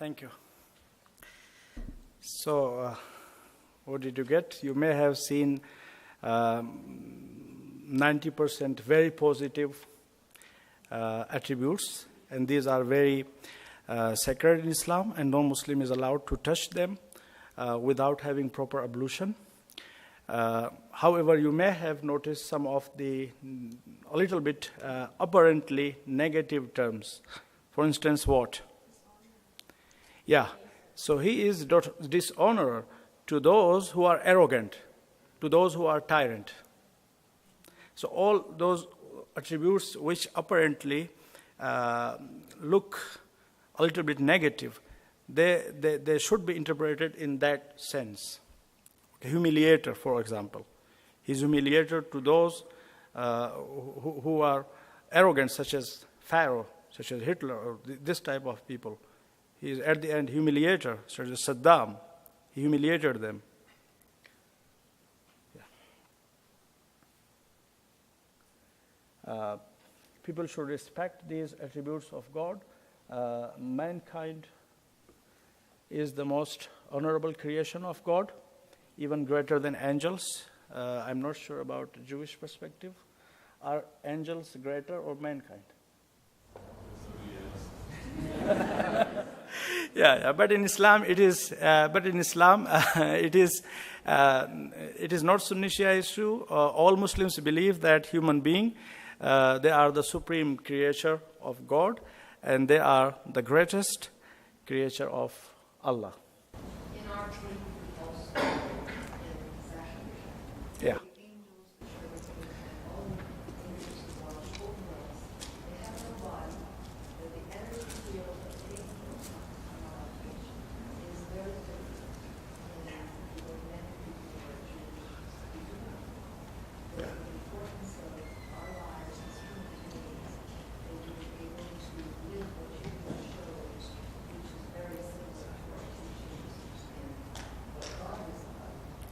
Thank you. So, what did you get? You may have seen 90% very positive attributes, and these are very sacred in Islam, and no Muslim is allowed to touch them without having proper ablution. However, you may have noticed some of the a little bit apparently negative terms. For instance, what? Yeah. So he is dishonorer to those who are arrogant, to those who are tyrant. So all those attributes which apparently look a little bit negative, they should be interpreted in that sense. Okay, humiliator, for example. He's humiliator to those who are arrogant, such as Pharaoh, such as Hitler, or this type of people. He is at the end humiliator, such as Saddam. He humiliated them. Yeah. People should respect these attributes of God. Mankind is the most honorable creation of God, even greater than angels. I'm not sure about the Jewish perspective. Are angels greater or mankind? Yeah, but in Islam it is. It is not Sunni Shia issue. All Muslims believe that human being, they are the supreme creature of God, and they are the greatest creature of Allah. In our dream, also, Yeah.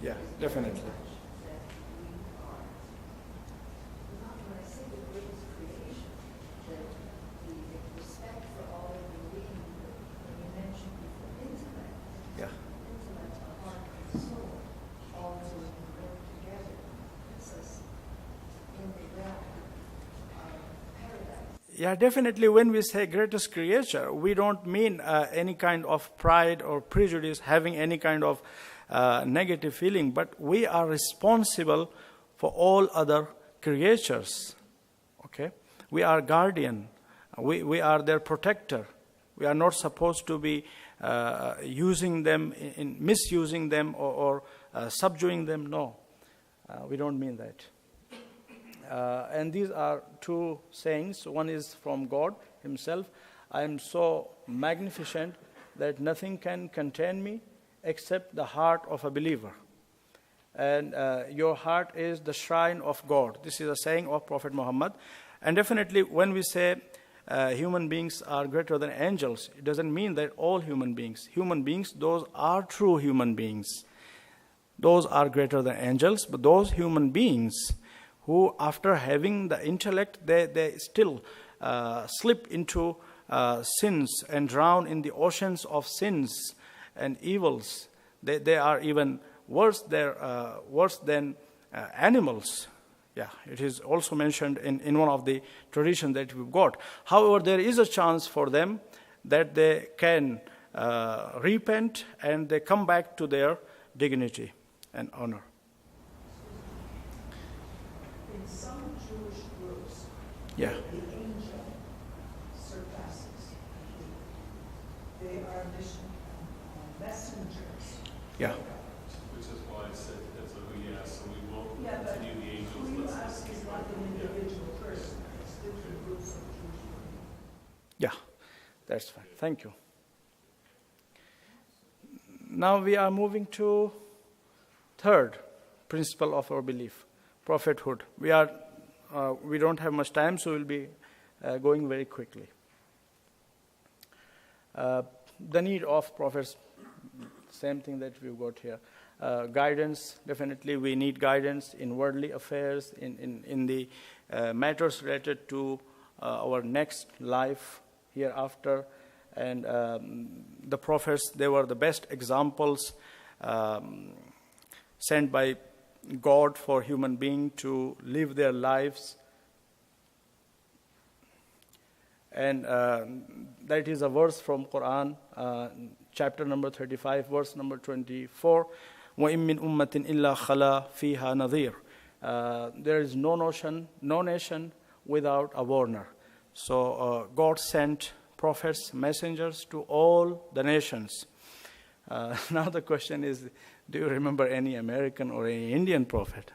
Yeah, definitely. Yeah. Yeah, definitely when we say greatest creature, we don't mean any kind of pride or prejudice, having any kind of negative feeling, but we are responsible for all other creatures. Okay? We are guardian. We are their protector. We are not supposed to be using them, misusing them or subduing them. No, we don't mean that. And these are two sayings. One is from God himself. I am so magnificent that nothing can contain me except the heart of a believer. And your heart is the shrine of God. This is a saying of Prophet Muhammad. And definitely when we say human beings are greater than angels, it doesn't mean that all human beings, those are true human beings. Those are greater than angels, but those human beings who, after having the intellect, they still slip into sins and drown in the oceans of sins and evils. They are even worse than animals. Yeah, it is also mentioned in one of the traditions that we've got. However, there is a chance for them that they can repent and they come back to their dignity and honor. In some Jewish groups, Yeah. the angel surpasses the human. They are messengers. Yeah. Which is why I said that's what we asked, so we won't Yeah, but continue the angels. who you Let's ask keep is not on. an individual person, it's different groups of Jewish people. Yeah, that's fine. Thank you. Now we are moving to third principle of our belief, prophethood. We don't have much time, so we'll be going very quickly. The need of prophets, same thing that we've got here. Guidance, definitely we need guidance in worldly affairs, in the matters related to our next life hereafter. And the prophets, they were the best examples sent by God for human beings to live their lives. And that is a verse from Quran, chapter number 35, verse number 24. وَإِن مِّنْ أُمَّةٍ إِلَّا خَلَا فِيهَا نَذِيرٌ. There is no nation without a warner. So God sent prophets, messengers to all the nations. Now the question is, do you remember any American or any Indian prophet?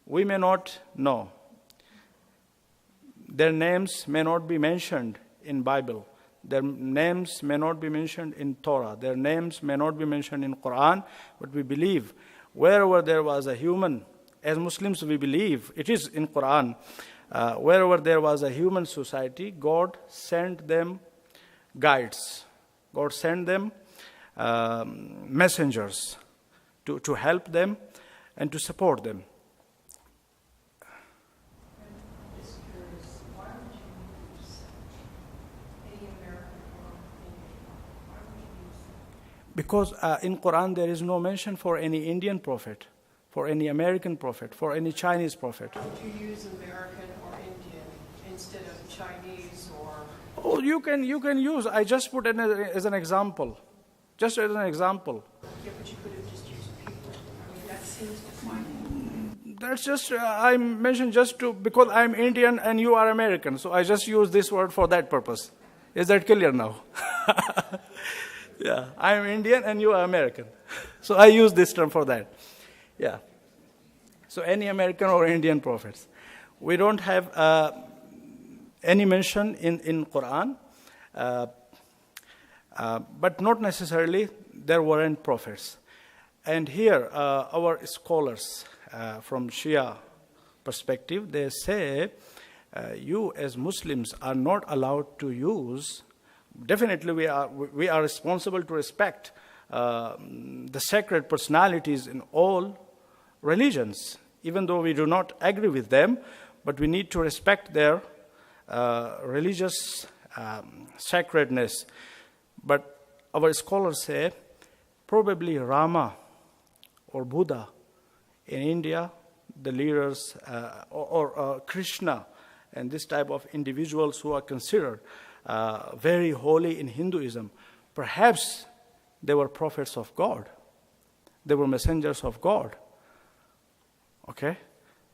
We may not know. Their names may not be mentioned in Bible. Their names may not be mentioned in Torah. Their names may not be mentioned in Quran. But we believe wherever there was a human, as Muslims we believe, it is in Quran, wherever there was a human society, God sent them guides. God sent them messengers to help them and to support them. Because in Quran there is no mention for any Indian prophet, for any American prophet, for any Chinese prophet. Would you use American or Indian instead of Chinese or? Oh, you can use. I just put it as an example. Just as an example. Yeah, but you could have just used people. I mean, that seems defining. That's just, I mentioned just to, because I'm Indian and you are American. So I just use this word for that purpose. Is that clear now? Yeah, I'm Indian and you are American. So I use this term for that. Yeah. So any American or Indian prophets. We don't have any mention in Quran, but not necessarily there weren't prophets. And here, our scholars from Shia perspective, they say, you as Muslims are not allowed to use. Definitely, we are responsible to respect the sacred personalities in all religions, even though we do not agree with them, but we need to respect their religious sacredness. But our scholars say probably Rama or Buddha in India, the leaders, or Krishna, and this type of individuals who are considered very holy in Hinduism, perhaps they were prophets of God. They were messengers of God. Okay?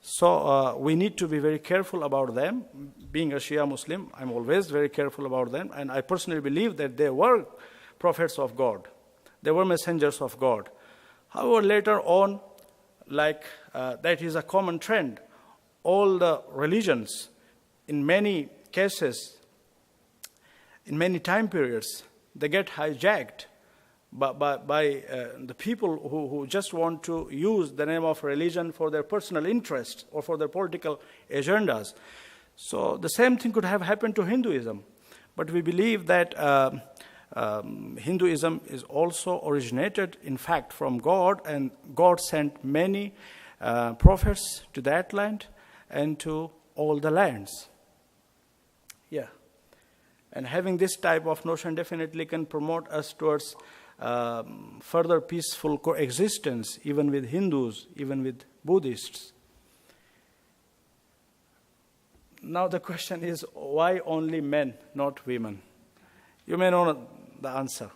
So we need to be very careful about them. Being a Shia Muslim, I'm always very careful about them. And I personally believe that they were prophets of God. They were messengers of God. However, later on, that is a common trend. All the religions, in many cases, in many time periods, they get hijacked by the people who just want to use the name of religion for their personal interests or for their political agendas. So the same thing could have happened to Hinduism. But we believe that Hinduism is also originated, in fact, from God, and God sent many prophets to that land and to all the lands. Yeah. And having this type of notion definitely can promote us towards further peaceful coexistence, even with Hindus, even with Buddhists. Now the question is, why only men, not women? You may know the answer.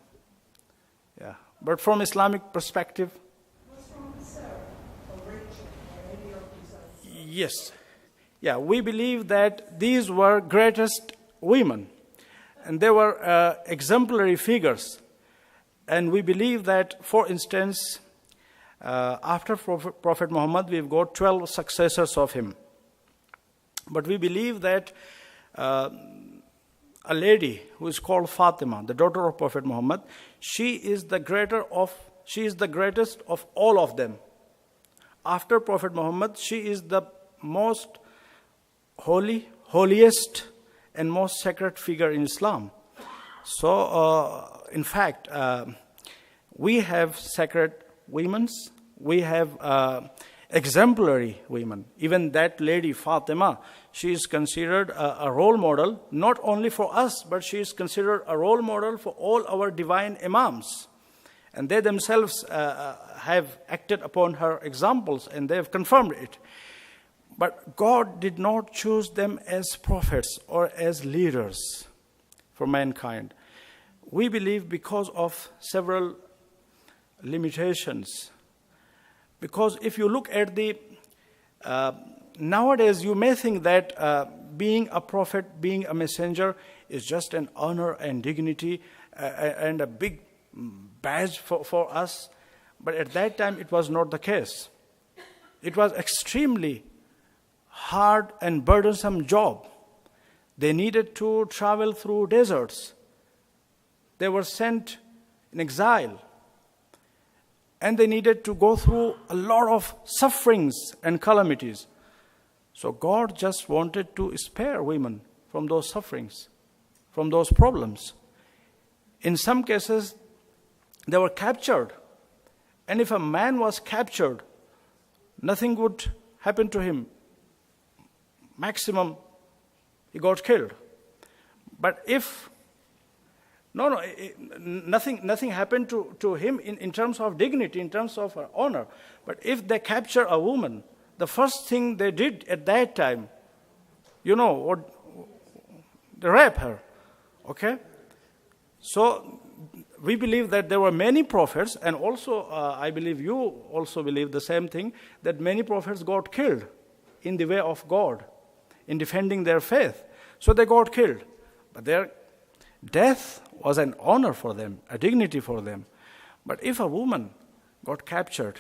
Yeah. But from Islamic perspective, What's wrong with Sarah or Rachel or any of these others? yes. Yeah, we believe that these were greatest women. And they were exemplary figures. And we believe that, for instance, after Prophet Muhammad, we've got 12 successors of him. But we believe that a lady who is called Fatima, the daughter of Prophet Muhammad, she is the greatest of all of them. After Prophet Muhammad, she is the most holiest and most sacred figure in Islam. So, in fact, we have sacred women. We have exemplary women. Even that lady, Fatima, she is considered a role model, not only for us, but she is considered a role model for all our divine Imams. And they themselves have acted upon her examples, and they have confirmed it. But God did not choose them as prophets or as leaders for mankind. We believe because of several limitations. Because if you look at the, nowadays you may think that being a prophet, being a messenger is just an honor and dignity and a big badge for us. But at that time it was not the case. It was extremely hard and burdensome job. They needed to travel through deserts. They were sent in exile. And they needed to go through a lot of sufferings and calamities. So God just wanted to spare women from those sufferings, from those problems. In some cases, they were captured. And if a man was captured, nothing would happen to him. Maximum, he got killed. But if nothing happened to him in terms of dignity, in terms of honor. But if they capture a woman, the first thing they did at that time, they rape her. Okay? So we believe that there were many prophets, and also I believe you also believe the same thing, that many prophets got killed in the way of God, in defending their faith. So they got killed. But their death was an honor for them, a dignity for them. But if a woman got captured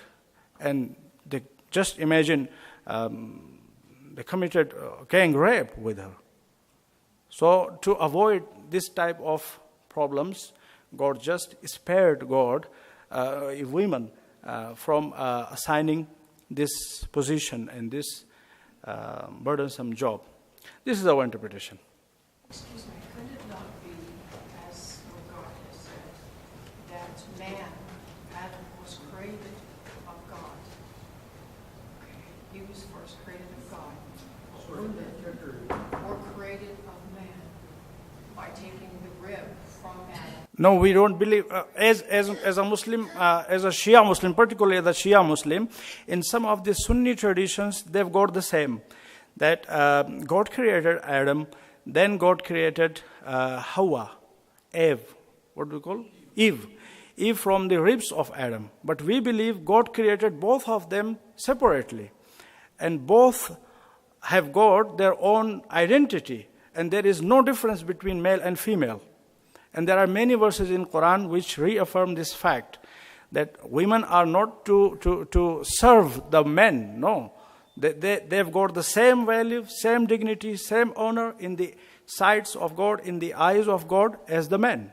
and they just imagine they committed gang rape with her. So to avoid this type of problems, God just spared women from assigning this position and this burdensome job. This is our interpretation. Excuse me, could it not be, as God has said, that man, Adam, was created of God? Okay, he was first created of God. Women were created of man by taking the rib from Adam. No, we don't believe, as a Muslim, as a Shia Muslim, particularly the Shia Muslim, in some of the Sunni traditions, they've got the same, that God created Adam, then God created Hawa, Eve. What do we call? Eve. Eve from the ribs of Adam. But we believe God created both of them separately. And both have got their own identity. And there is no difference between male and female. And there are many verses in Quran which reaffirm this fact, that women are not to serve the men. No. They've got the same value, same dignity, same honor in the sights of God, in the eyes of God as the men.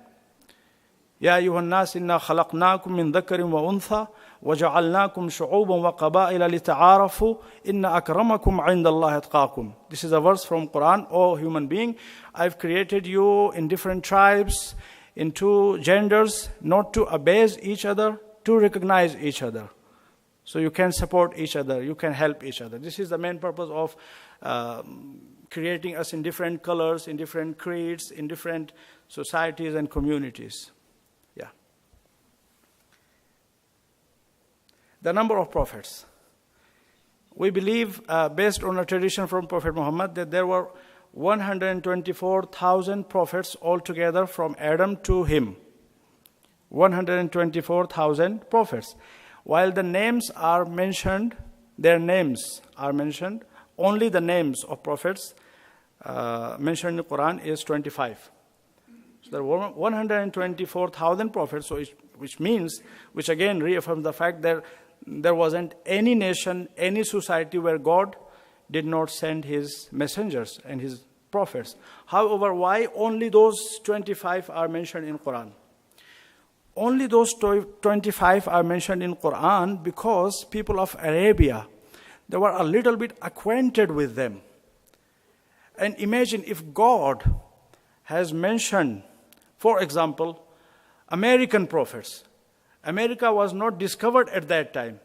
يا أيها الناس إنا خلقناكم من ذكر وأنثى وجعلناكم شعوبا وقبائل لتعارفوا إن أكرمكم عند الله أتقاكم. This is a verse from Quran. O human being, I've created you in different tribes, in two genders, not to abase each other, to recognize each other. So you can support each other, you can help each other. This is the main purpose of creating us in different colors, in different creeds, in different societies and communities. Yeah. The number of prophets. We believe, based on a tradition from Prophet Muhammad, that there were 124,000 prophets altogether from Adam to him. 124,000 prophets. While the names are mentioned, their names are mentioned, only the names of prophets mentioned in the Quran is 25. So there were 124,000 prophets, so which again reaffirms the fact that there wasn't any nation, any society where God did not send his messengers and his prophets. However, why only those 25 are mentioned in Quran? Only those 25 are mentioned in Quran because people of Arabia, they were a little bit acquainted with them. And imagine if God has mentioned, for example, American prophets. America was not discovered at that time.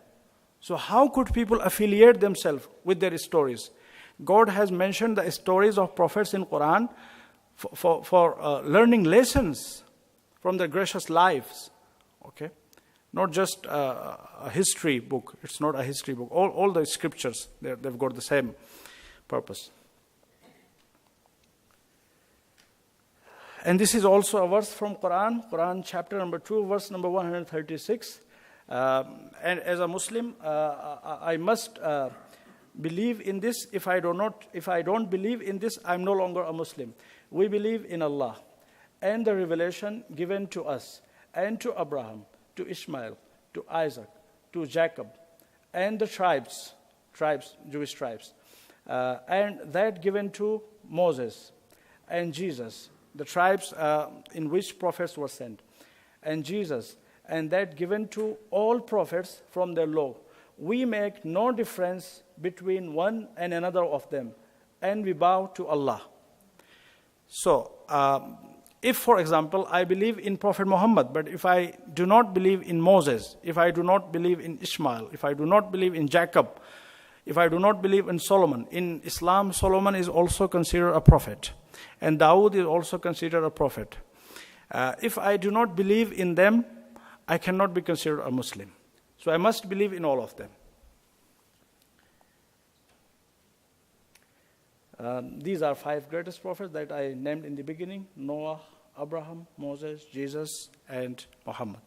So how could people affiliate themselves with their stories? God has mentioned the stories of prophets in Quran for learning lessons from their gracious lives. Okay, not just a history book. It's not a history book. All the scriptures, they've got the same purpose. And this is also a verse from Quran chapter number 2, verse number 136. And as a Muslim, I must believe in this. If I don't believe in this, I'm no longer a Muslim. We believe in Allah and the revelation given to us and to Abraham, to Ishmael, to Isaac, to Jacob, and the tribes, Jewish tribes, and that given to Moses and Jesus, the tribes in which prophets were sent, and Jesus, and that given to all prophets from their law. We make no difference between one and another of them, and we bow to Allah. So, if, for example, I believe in Prophet Muhammad, but if I do not believe in Moses, if I do not believe in Ishmael, if I do not believe in Jacob, if I do not believe in Solomon, in Islam, Solomon is also considered a prophet, and Dawood is also considered a prophet. If I do not believe in them, I cannot be considered a Muslim. So I must believe in all of them. These are 5 greatest prophets that I named in the beginning: Noah, Abraham, Moses, Jesus, and Muhammad.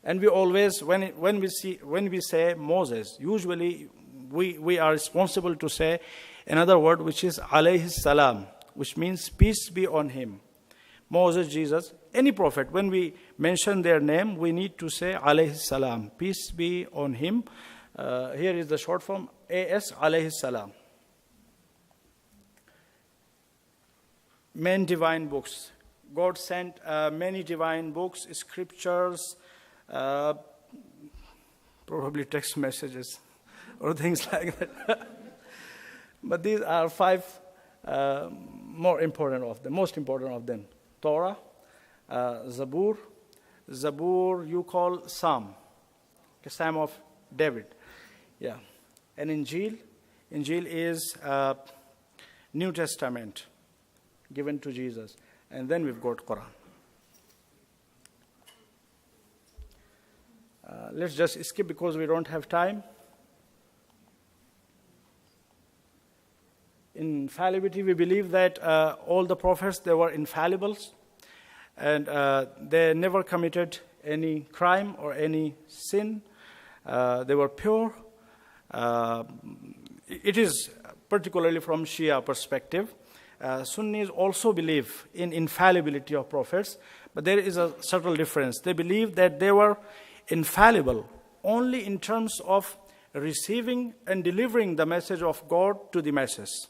And we always, when we say Moses, usually we are responsible to say another word, which is alayhi salam, which means peace be on him. Moses, Jesus, any prophet, when we mention their name, we need to say alayhi salam, peace be on him. Here is the short form, AS alayhi salam. Many divine books. God sent many divine books, scriptures, probably text messages or things like that. But these are 5 most important of them. Torah, Zabur you call Psalm, the Psalm of David. Yeah. And Injil is New Testament given to Jesus. And then we've got Quran. Let's just skip because we don't have time. Infallibility, we believe that all the prophets, they were infallibles, and they never committed any crime or any sin. They were pure. It is particularly from Shia perspective. Sunnis also believe in infallibility of prophets, but there is a subtle difference. They believe that they were infallible only in terms of receiving and delivering the message of God to the masses.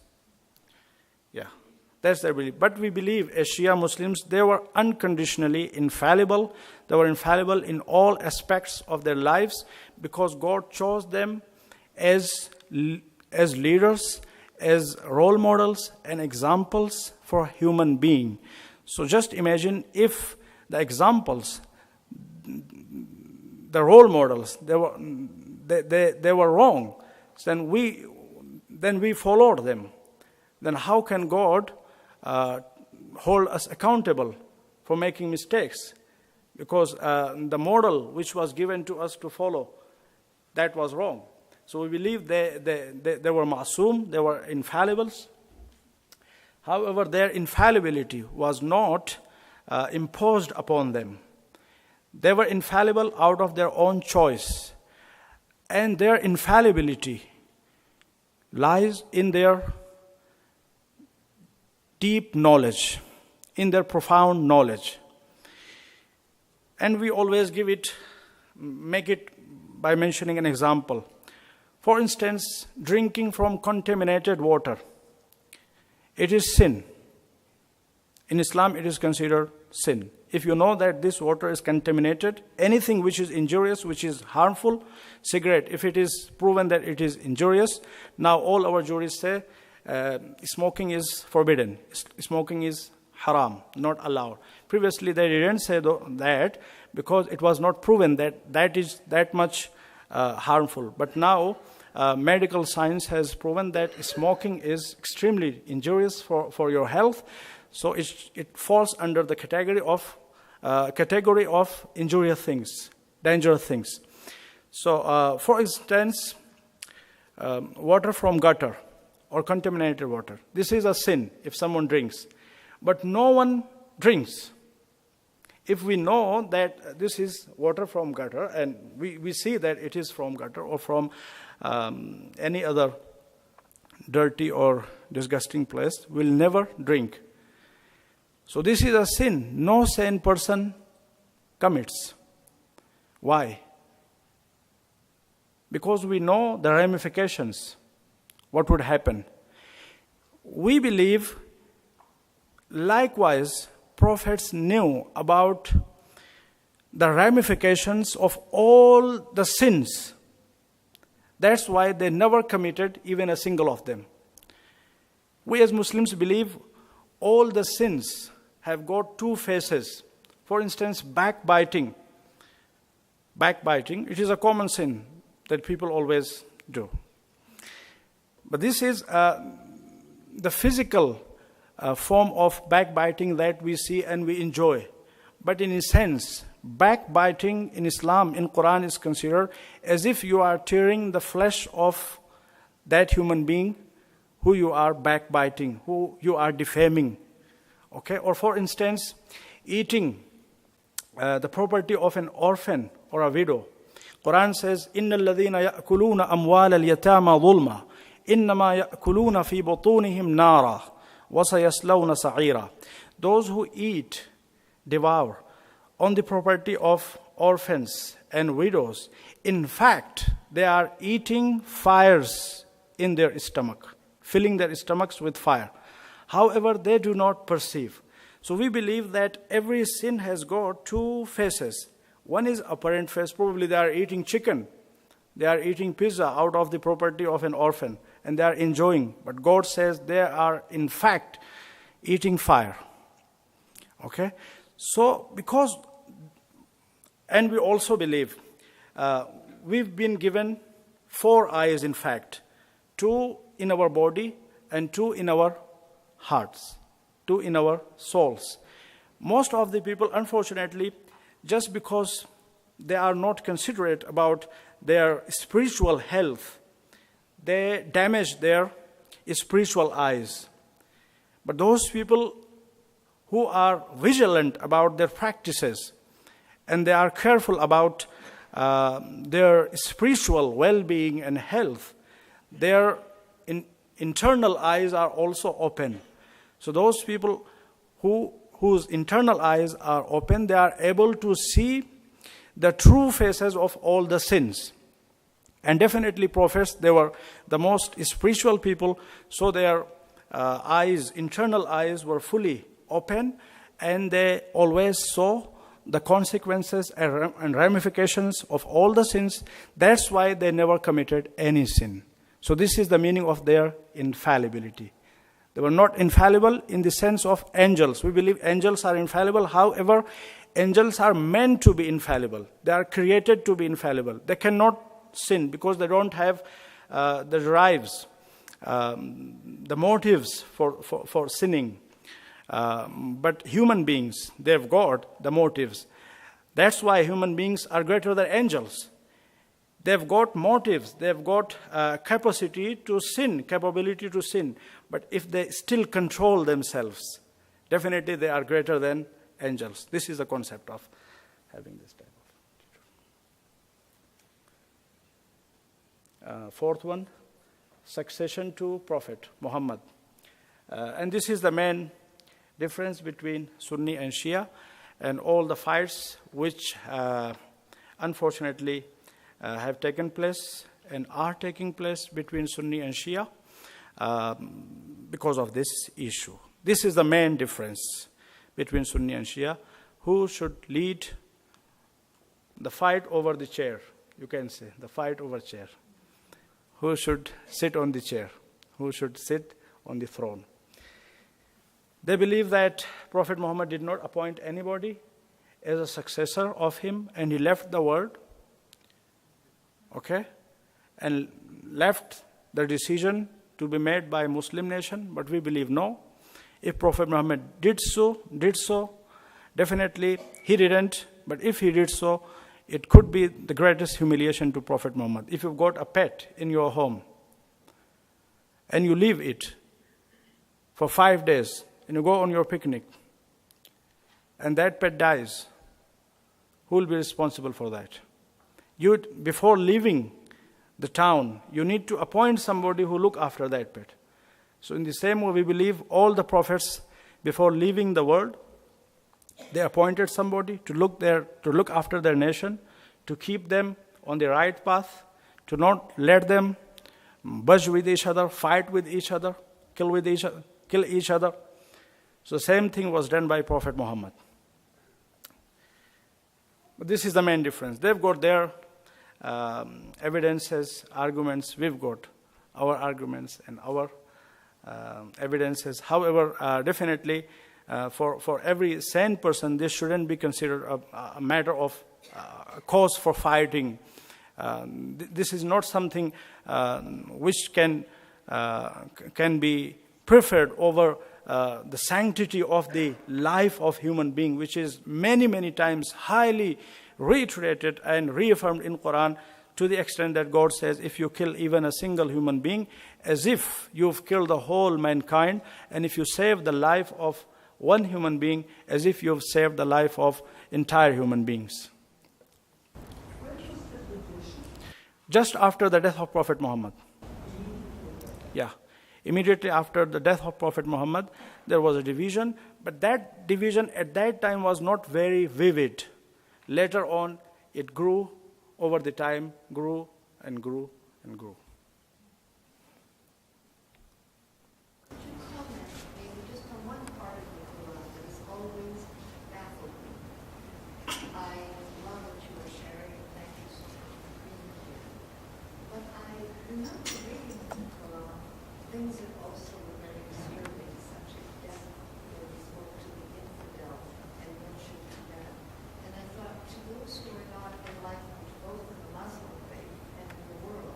Yeah, that's their belief. But we believe as Shia Muslims, they were unconditionally infallible. They were infallible in all aspects of their lives because God chose them as leaders, as role models and examples for human being. So just imagine if the examples, the role models, they were wrong, then we followed them. Then how can God hold us accountable for making mistakes? Because the model which was given to us to follow, that was wrong. So we believe they were ma'soom, they were infallibles. However, their infallibility was not imposed upon them. They were infallible out of their own choice. And their infallibility lies in their deep knowledge, in their profound knowledge. And we always make it by mentioning an example. For instance, drinking from contaminated water. It is sin. In Islam, it is considered sin. If you know that this water is contaminated, anything which is injurious, which is harmful, cigarette, if it is proven that it is injurious, now all our jurists say smoking is forbidden. Smoking is haram, not allowed. Previously, they didn't say that because it was not proven that is that much harmful. But now medical science has proven that smoking is extremely injurious for your health. So it falls under the category of injurious things, dangerous things. So, for instance, water from gutter or contaminated water. This is a sin if someone drinks. But no one drinks. If we know that this is water from gutter and we see that it is from gutter or from any other dirty or disgusting place, we'll never drink. So this is a sin no sane person commits. Why? Because we know the ramifications, what would happen. We believe, likewise, prophets knew about the ramifications of all the sins. That's why they never committed even a single of them. We as Muslims believe all the sins have got two faces. For instance, backbiting. Backbiting, it is a common sin that people always do. But this is the physical form of backbiting that we see and we enjoy. But in a sense, backbiting in Islam, in Quran, is considered as if you are tearing the flesh of that human being who you are backbiting, who you are defaming. Okay? Or for instance, eating the property of an orphan or a widow. Quran says, إِنَّ الَّذِينَ يَأْكُلُونَ أَمْوَالَ الْيَتَامَى ظُلْمًا إِنَّمَا يَأْكُلُونَ فِي بُطُونِهِمْ نَارًا وَسَيَصْلَوْنَ سَعِيرًا. Those who eat, devour on the property of orphans and widows, in fact, they are eating fires in their stomach, filling their stomachs with fire. However, they do not perceive. So we believe that every sin has got two faces. One is apparent face, probably they are eating chicken, they are eating pizza out of the property of an orphan, and they are enjoying. But God says they are in fact eating fire. Okay? So, because, and we also believe, we've been given 4 eyes in fact, 2 in our body and 2 in our hearts, 2 in our souls. Most of the people, unfortunately, just because they are not considerate about their spiritual health, they damage their spiritual eyes. But those people who are vigilant about their practices and they are careful about their spiritual well-being and health, their internal eyes are also open. So those people whose internal eyes are open, they are able to see the true faces of all the sins. And definitely prophets, they were the most spiritual people, so their eyes, internal eyes were fully open, and they always saw the consequences and ramifications of all the sins. That's why they never committed any sin. So this is the meaning of their infallibility. They were not infallible in the sense of angels. We believe angels are infallible. However, angels are meant to be infallible. They are created to be infallible. They cannot sin because they don't have the drives, the motives for sinning. But human beings, they've got the motives. That's why human beings are greater than angels. They've got motives, they've got capacity to sin, capability to sin. But if they still control themselves, definitely they are greater than angels. This is the concept of having this type of. Fourth one, succession to Prophet Muhammad. And this is the main difference between Sunni and Shia, and all the fights which unfortunately have taken place and are taking place between Sunni and Shia because of this issue. This is the main difference between Sunni and Shia. Who should lead the fight over the chair? You can say, the fight over chair. Who should sit on the chair? Who should sit on the throne? They believe that Prophet Muhammad did not appoint anybody as a successor of him, and he left the world okay, and left the decision to be made by Muslim nation, but we believe no. If Prophet Muhammad did so, definitely he didn't, but if he did so, it could be the greatest humiliation to Prophet Muhammad. If you've got a pet in your home and you leave it for 5 days and you go on your picnic and that pet dies, who will be responsible for that? Before leaving the town, you need to appoint somebody who look after that pet. So in the same way, we believe all the prophets, before leaving the world, they appointed somebody to look after their nation, to keep them on the right path, to not let them budge with each other, fight with each other, kill each other. So the same thing was done by Prophet Muhammad. But this is the main difference. They've got their evidences, arguments. We've got our arguments and our evidences. However, definitely for every sane person, this shouldn't be considered a matter of cause for fighting. This is not something which can be preferred over the sanctity of the life of human being, which is many, many times highly reiterated and reaffirmed in Quran, to the extent that God says, if you kill even a single human being, as if you've killed the whole mankind, and if you save the life of one human being, as if you've saved the life of entire human beings. Just after the death of Prophet Muhammad. Yeah. Immediately after the death of Prophet Muhammad, there was a division, but that division at that time was not very vivid. Later on, it grew over the time, grew and grew and grew. Could you comment maybe just on one part of the Quran that has always baffled me? I love what you were sharing, and thank you so much for being here. But I remember reading in the Quran things that also were very disturbing, such as death, where he spoke to the infidel and mentioned that. And I thought, to those who are not enlightened, both in the Muslim faith and in the world,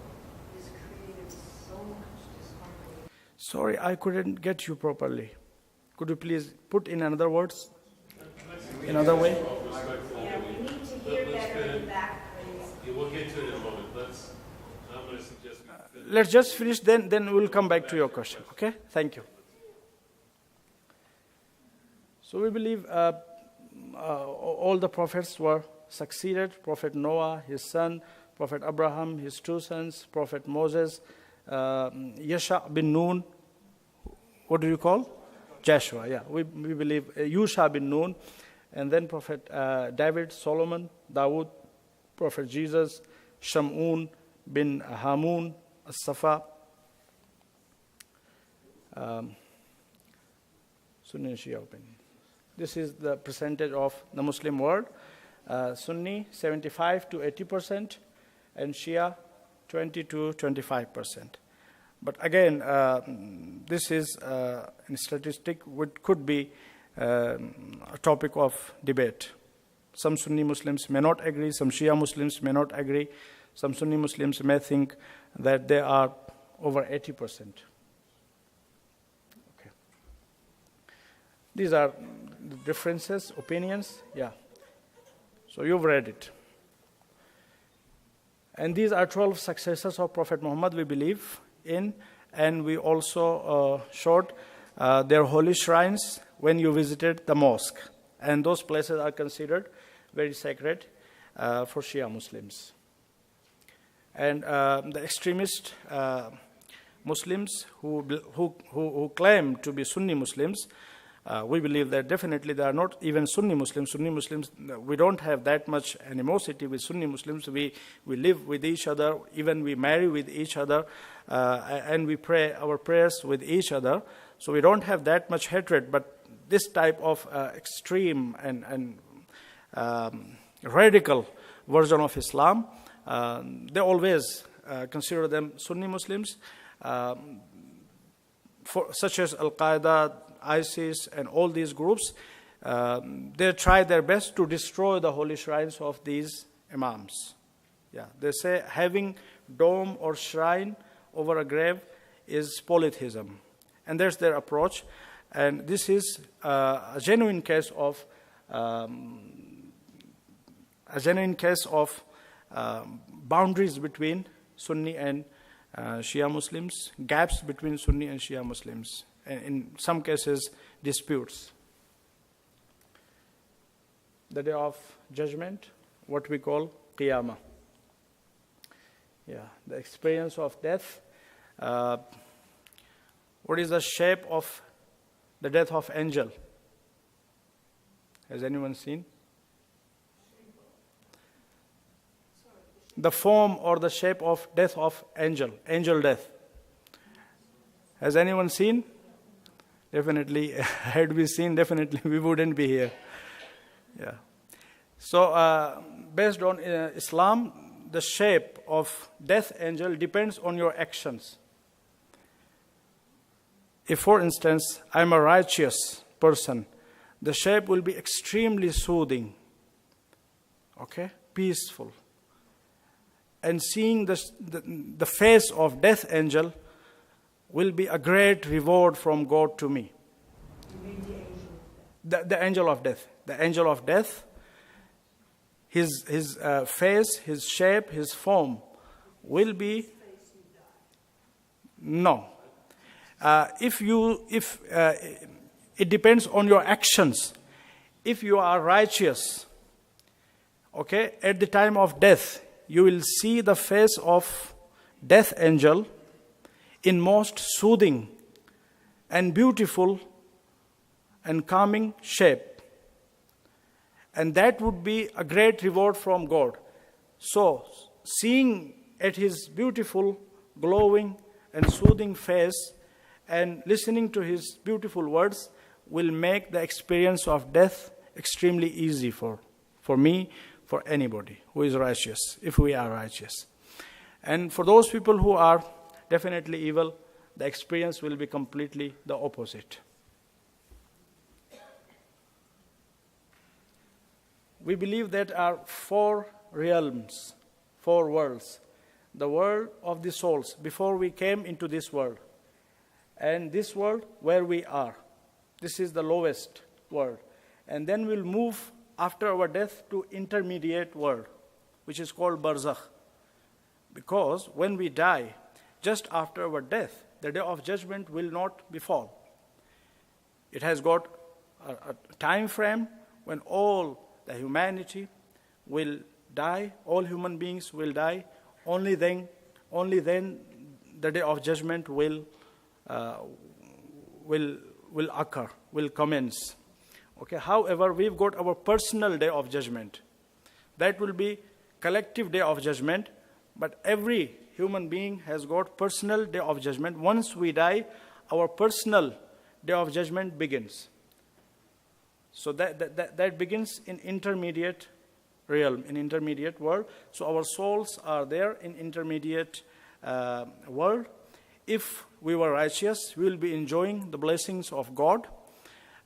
this created so much disharmony. Sorry, I couldn't get you properly. Could you please put in another words? Another way? Yeah, we need to hear better in the back, please. Yeah, we'll get to it in a moment. I'm going to suggest we finish. Let's just finish, then we'll come back to your question. Okay? Thank you. So we believe all the prophets were succeeded. Prophet Noah, his son, Prophet Abraham, his two sons, Prophet Moses, Yasha bin Nun. What do you call? Joshua, yeah. We believe Yusha bin Nun. And then Prophet David, Solomon, Dawood, Prophet Jesus, Shamun bin Hamun, As-Safa, Sunni and Shia opinion. This is the percentage of the Muslim world. Sunni 75 to 80%, and Shia 20 to 25%. But again, this is a statistic which could be a topic of debate. Some Sunni Muslims may not agree, some Shia Muslims may not agree, some Sunni Muslims may think that they are over 80%. Okay. These are the differences, opinions, yeah. So you've read it. And these are 12 successors of Prophet Muhammad, we believe in, and we also showed their holy shrines when you visited the mosque. And those places are considered very sacred for Shia Muslims. And the extremist Muslims who claim to be Sunni Muslims, we believe that definitely they are not even Sunni Muslims. Sunni Muslims, we don't have that much animosity with Sunni Muslims. We live with each other, even we marry with each other, and we pray our prayers with each other. So we don't have that much hatred, but this type of extreme and radical version of Islam, they always consider them Sunni Muslims, such as Al-Qaeda, ISIS, and all these groups. They try their best to destroy the holy shrines of these imams. Yeah, they say having dome or shrine over a grave is polytheism. And that's their approach. And this is a genuine case of boundaries between Sunni and Shia Muslims, gaps between Sunni and Shia Muslims, and in some cases, disputes. The day of judgment, what we call Qiyamah. Yeah, the experience of death. What is the shape of the death of angel? Has anyone seen? The form or the shape of death of angel death. Has anyone seen? Definitely, had we seen, definitely we wouldn't be here. Yeah. So, based on Islam, the shape of death angel depends on your actions. If, for instance, I'm a righteous person, the shape will be extremely soothing, okay, peaceful. And seeing the face of death angel will be a great reward from God to me. You mean The angel of death. The angel of death, his face, his shape, his form will be... No. It depends on your actions. If you are righteous, okay, at the time of death, you will see the face of death angel in most soothing and beautiful and calming shape. And that would be a great reward from God. So, seeing at his beautiful, glowing and soothing face and listening to his beautiful words will make the experience of death extremely easy for me, for anybody who is righteous, if we are righteous. And for those people who are definitely evil, the experience will be completely the opposite. We believe that are 4 realms, 4 worlds. The world of the souls, before we came into this world. And this world where we are. This is the lowest world. And then we'll move after our death to intermediate world, which is called Barzakh. Because when we die, just after our death, the day of judgment will not befall. It has got a time frame when all the humanity will die, all human beings will die. Only then the day of judgment will occur, will commence. Okay. However, we've got our personal day of judgment. That will be collective day of judgment, but every human being has got personal day of judgment. Once we die, our personal day of judgment begins. So that begins in intermediate realm, in intermediate world. So our souls are there in intermediate world. If we were righteous, we will be enjoying the blessings of God.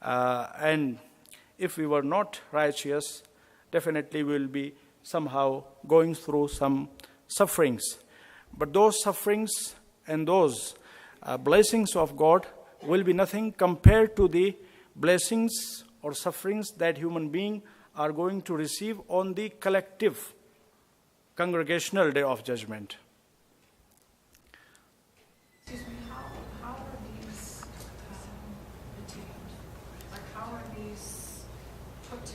And if we were not righteous, definitely we will be somehow going through some sufferings. But those sufferings and those blessings of God will be nothing compared to the blessings or sufferings that human beings are going to receive on the collective congregational day of judgment. Excuse me, how are these attained? Like, how are these put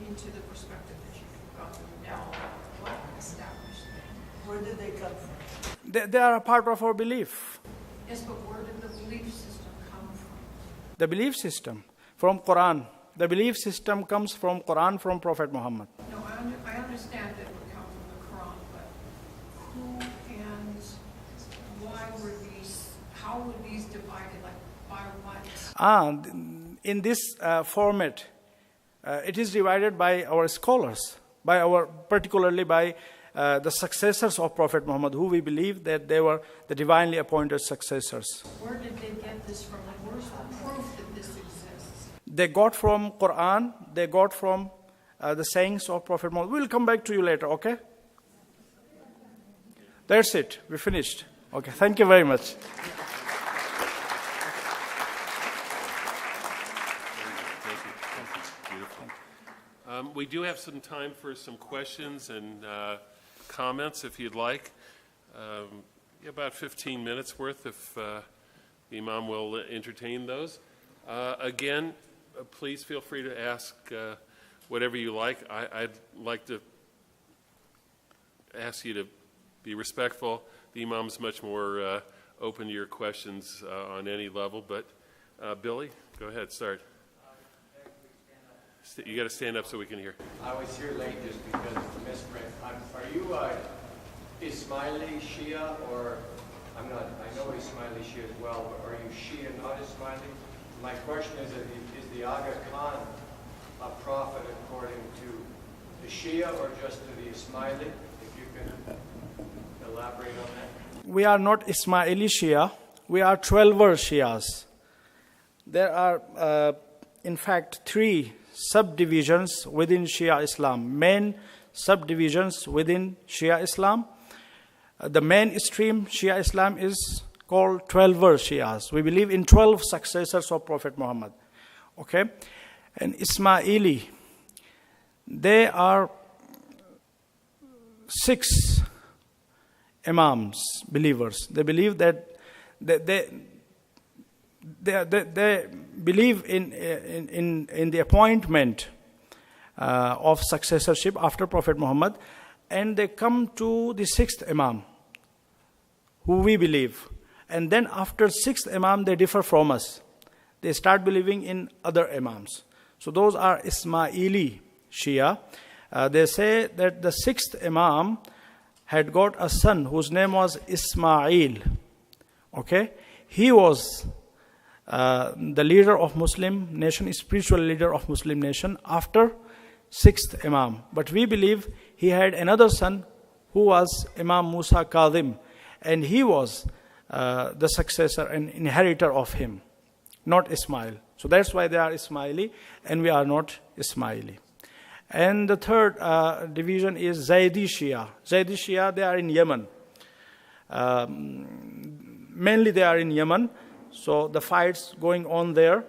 into the perspective that you've got them now? What established them? Where did they come from? They are a part of our belief. Yes, but where did the belief system come from? The belief system from Quran. The belief system comes from Quran, from Prophet Muhammad. No, I understand that it would come from the Quran, but who and why were these, how were these divided, like by what? In this format, it is divided by our scholars, particularly by the successors of Prophet Muhammad, who we believe that they were the divinely appointed successors. Where did they get this from? Like, where's the proof that this exists? They got from Quran, they got from the sayings of Prophet Muhammad. We'll come back to you later, okay? That's it. We finished. Okay, thank you very much. We do have some time for some questions and comments, if you'd like. About 15 minutes worth, if the Imam will entertain those. Again, please feel free to ask whatever you like. I'd like to ask you to be respectful. The Imam's much more open to your questions on any level. But Billy, go ahead, start. You got to stand up so we can hear. I was here late just because of the misprint. Are you Ismaili Shia, or I'm not? I know Ismaili Shia as well, but are you Shia, not Ismaili? My question is the Aga Khan a prophet according to the Shia or just to the Ismaili? If you can elaborate on that. We are not Ismaili Shia. We are 12er Shias. There are, in fact, 3 subdivisions within Shia Islam, main subdivisions within Shia Islam. The mainstream Shia Islam is called 12er Shias. We believe in 12 successors of Prophet Muhammad. Okay? And Ismaili, they are 6 Imams, believers. They believe that they believe in the appointment of successorship after Prophet Muhammad, and they come to the 6th Imam, who we believe. And then after 6th Imam, they differ from us. They start believing in other Imams. So those are Ismaili Shia. They say that the 6th Imam had got a son whose name was Ismail. Okay? He was the leader of Muslim nation, spiritual leader of Muslim nation after 6th Imam. But we believe he had another son who was Imam Musa Kadhim, and he was the successor and inheritor of him, not Ismail. So that's why they are Ismaili and we are not Ismaili. And the third division is Zaydi Shia. Zaydi Shia, they are in Yemen. Mainly they are in Yemen. So the fights going on there,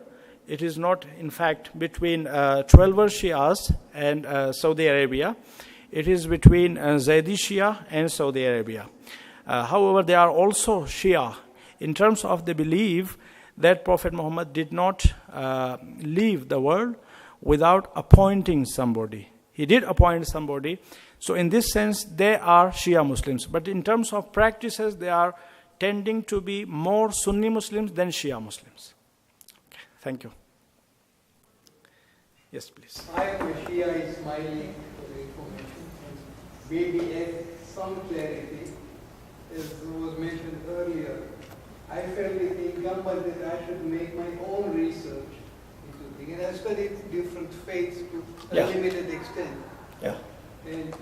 it is not in fact between 12er Shias and Saudi Arabia. It is between Zaydi Shia and Saudi Arabia. However, they are also Shia in terms of they believe that Prophet Muhammad did not leave the world without appointing somebody. He did appoint somebody. So in this sense, they are Shia Muslims. But in terms of practices, they are tending to be more Sunni Muslims than Shia Muslims. Okay, thank you. Yes, please. I am a Shia Ismaili for the information. Maybe add some clarity, as was mentioned earlier. I felt it incumbent that I should make my own research into things. And I've studied different faiths to a limited extent. Yeah. And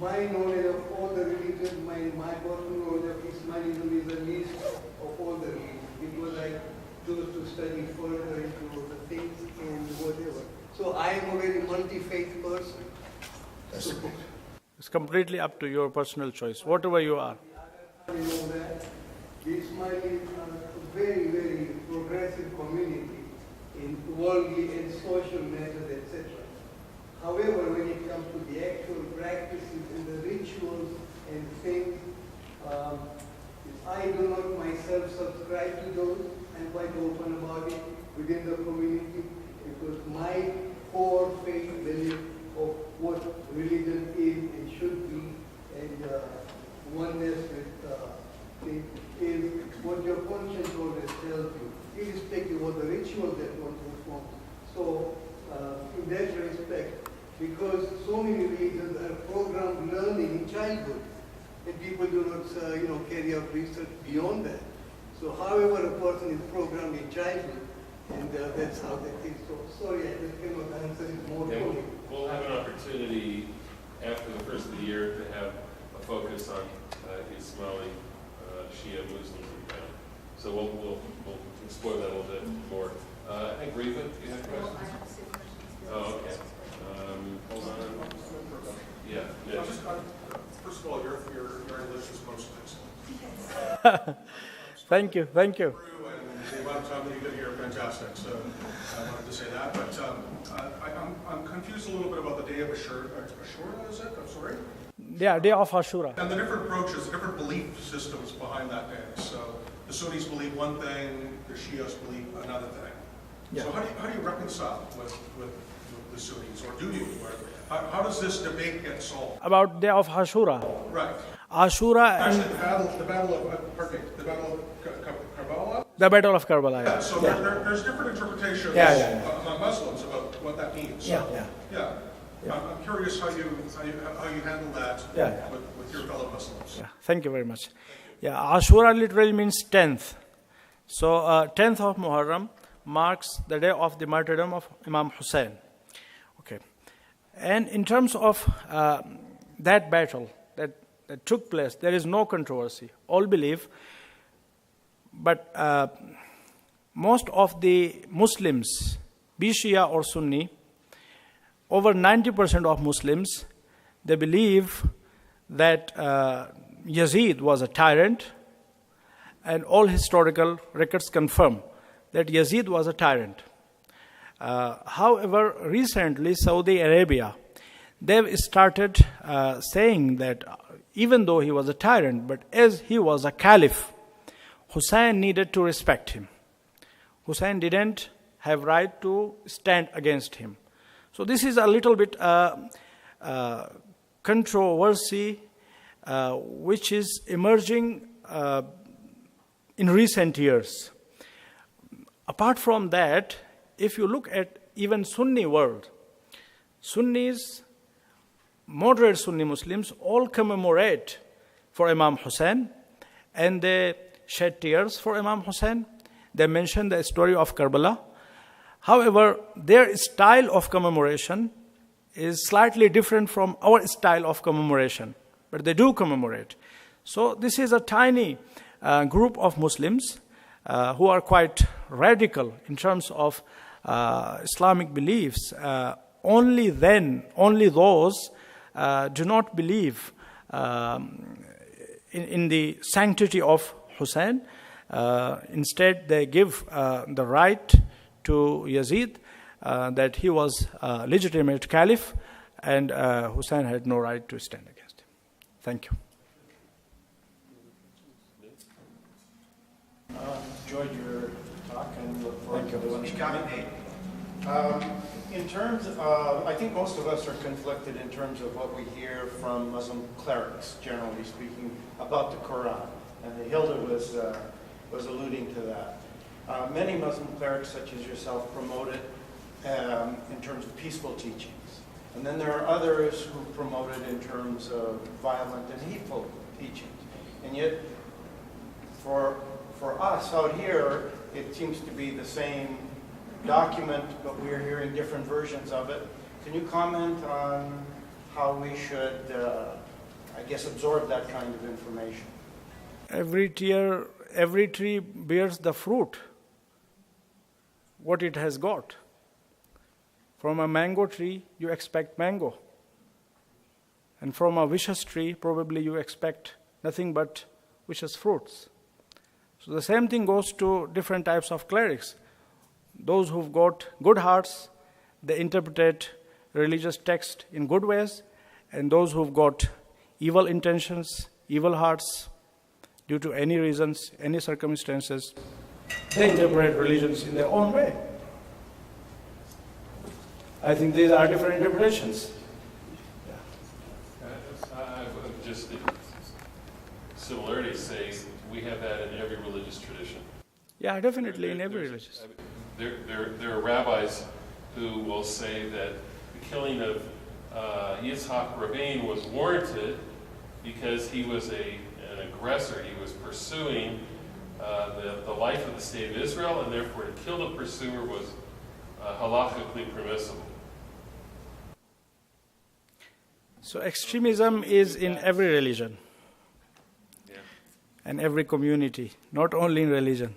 my knowledge of all the religions, my personal knowledge of Ismailism is the least of all the religions, because I chose to study further into the things and whatever. So I am a very multi-faith person. So, It's completely up to your personal choice, whatever you are. I know that the Ismailis are a very, very progressive community in worldly and social matters, etc. However, when it comes to the actual practices and the rituals and things, I do not myself subscribe to those. I'm quite open about it within the community, because my core faith belief of what religion is and should be, and oneness with things, is what your conscience always tells you, irrespective of the ritual that one performs. So, in that respect, because so many religions are programmed learning in childhood, and people do not, carry out research beyond that. So, however, a person is programmed in childhood, and that's how they think. So, sorry, I just cannot answer it more fully. We'll have an opportunity after the first of the year to have a focus on Ismaili Shia Muslims in town. So we'll explore that a little bit more. I think Reva, do you have questions? I have some questions. Oh, okay. Hold on. Yeah. First of all, you're English Thank you. And the amount of time that you've been here, fantastic. So I wanted to say that. But I'm confused a little bit about the day of Ashura, is it? I'm sorry? Yeah, day of Ashura. And the different approaches, the different belief systems behind that day. So the Sunnis believe one thing, the Shias believe another thing. Yeah. So how do you reconcile with the Sunnis, or do you? How does this debate get solved? About day of Ashura. Right. Ashura Actually, and the battle of Karbala. the Battle of Karbala. Yeah. So there's different interpretations among Muslims about what that means. So, yeah. I'm curious how you handle that with your fellow Muslims. Yeah. Thank you very much. Yeah, Ashura literally means 10th. So 10th of Muharram marks the day of the martyrdom of Imam Hussein. Okay. And in terms of that battle that took place, there is no controversy. All believe. But most of the Muslims, be Shia or Sunni, over 90% of Muslims, they believe that Yazid was a tyrant, and all historical records confirm that Yazid was a tyrant. However, recently Saudi Arabia, they've started saying that even though he was a tyrant, but as he was a caliph, Hussein needed to respect him. Hussein didn't have right to stand against him. So this is a little bit controversy which is emerging in recent years. Apart from that, if you look at even Sunni world, Sunnis, moderate Sunni Muslims, all commemorate for Imam Hussein, and they shed tears for Imam Hussein. They mention the story of Karbala. However, their style of commemoration is slightly different from our style of commemoration, but they do commemorate. So this is a tiny group of Muslims who are quite radical in terms of Islamic beliefs. Only those do not believe in the sanctity of Hussein. Instead, they give the right to Yazid that he was a legitimate caliph, and Hussein had no right to stand against him. Thank you. Enjoyed your talk and look forward to the one coming. In terms of, I think most of us are conflicted in terms of what we hear from Muslim clerics, generally speaking, about the Quran. And Hilda was alluding to that. Many Muslim clerics, such as yourself, promote it in terms of peaceful teachings. And then there are others who promote it in terms of violent and hateful teachings. And yet, for us out here, it seems to be the same document, but we're hearing different versions of it. Can you comment on how we should, absorb that kind of information? Every tree bears the fruit what it has got. From a mango tree, you expect mango. And from a vicious tree, probably you expect nothing but vicious fruits. So the same thing goes to different types of clerics. Those who've got good hearts, they interpret religious text in good ways, and those who've got evil intentions, evil hearts, due to any reasons, any circumstances, they interpret religions in their own way. I think these are different interpretations. Just the similarities say we have that in every religious tradition. Yeah, definitely in every religious. There are rabbis who will say that the killing of Yitzhak Rabin was warranted because he was an aggressor. He was pursuing the life of the state of Israel, and therefore to kill the pursuer was halakhically permissible. So extremism is in every religion and every community, not only in religion.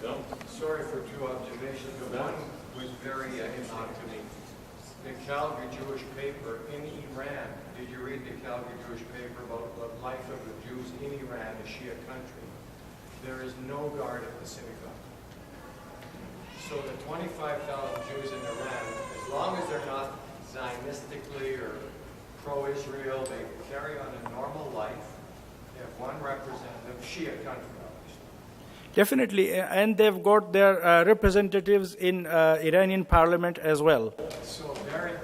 No. Sorry for two observations, but one was very important to me. the Calgary Jewish paper in Iran. Did you read the Calgary Jewish paper about the life of the Jews in Iran, a Shia country? There is no guard at the synagogue. So the 25,000 Jews in Iran, as long as they're not Zionistically or pro-Israel, they carry on a normal life. They have one representative, Shia country, obviously. Definitely, and they've got their representatives in Iranian parliament as well. So the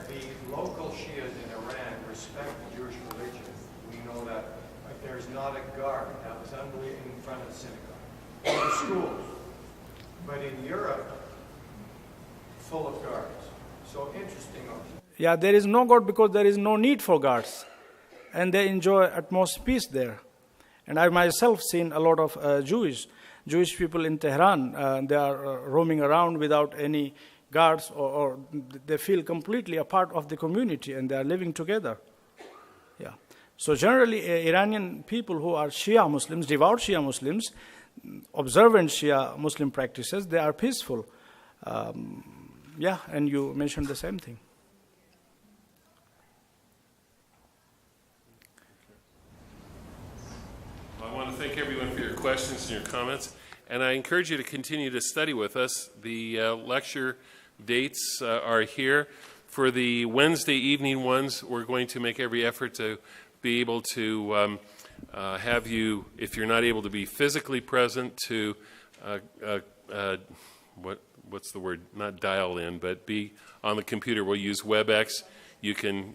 local Shias in Iran respect the Jewish religion. We know that there's not a guard that was in front of the synagogue or the schools. But in Europe, full of guards. So interesting. Yeah, there is no guard because there is no need for guards. And they enjoy utmost peace there. And I myself seen a lot of Jewish people in Tehran. They are roaming around without any guards, or they feel completely a part of the community and they are living together. Yeah. So generally, Iranian people who are Shia Muslims, devout Shia Muslims, observant Shia Muslim practices, they are peaceful. Yeah, and you mentioned the same thing. I want to thank everyone for your questions and your comments, and I encourage you to continue to study with us. The lecture dates are here. For the Wednesday evening ones, we're going to make every effort to be able to have you, if you're not able to be physically present, to what's the word? Not dial in, but be on the computer. We'll use WebEx. You can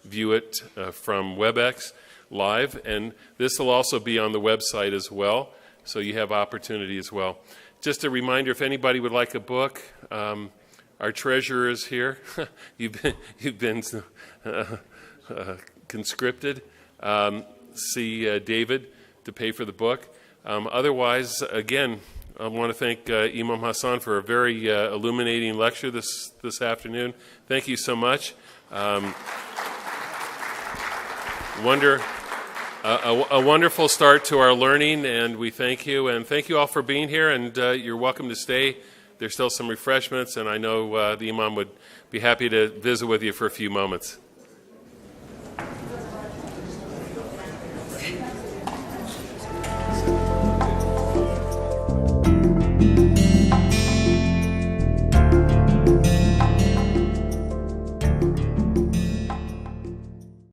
view it from WebEx live, and this will also be on the website as well, so you have opportunity as well. Just a reminder, if anybody would like a book, our treasurer is here. You've been conscripted. See David to pay for the book. Otherwise, again, I want to thank Imam Asan for a very illuminating lecture this afternoon. Thank you so much. A wonderful start to our learning, and we thank you. And thank you all for being here, and you're welcome to stay. There's still some refreshments, and I know the Imam would be happy to visit with you for a few moments.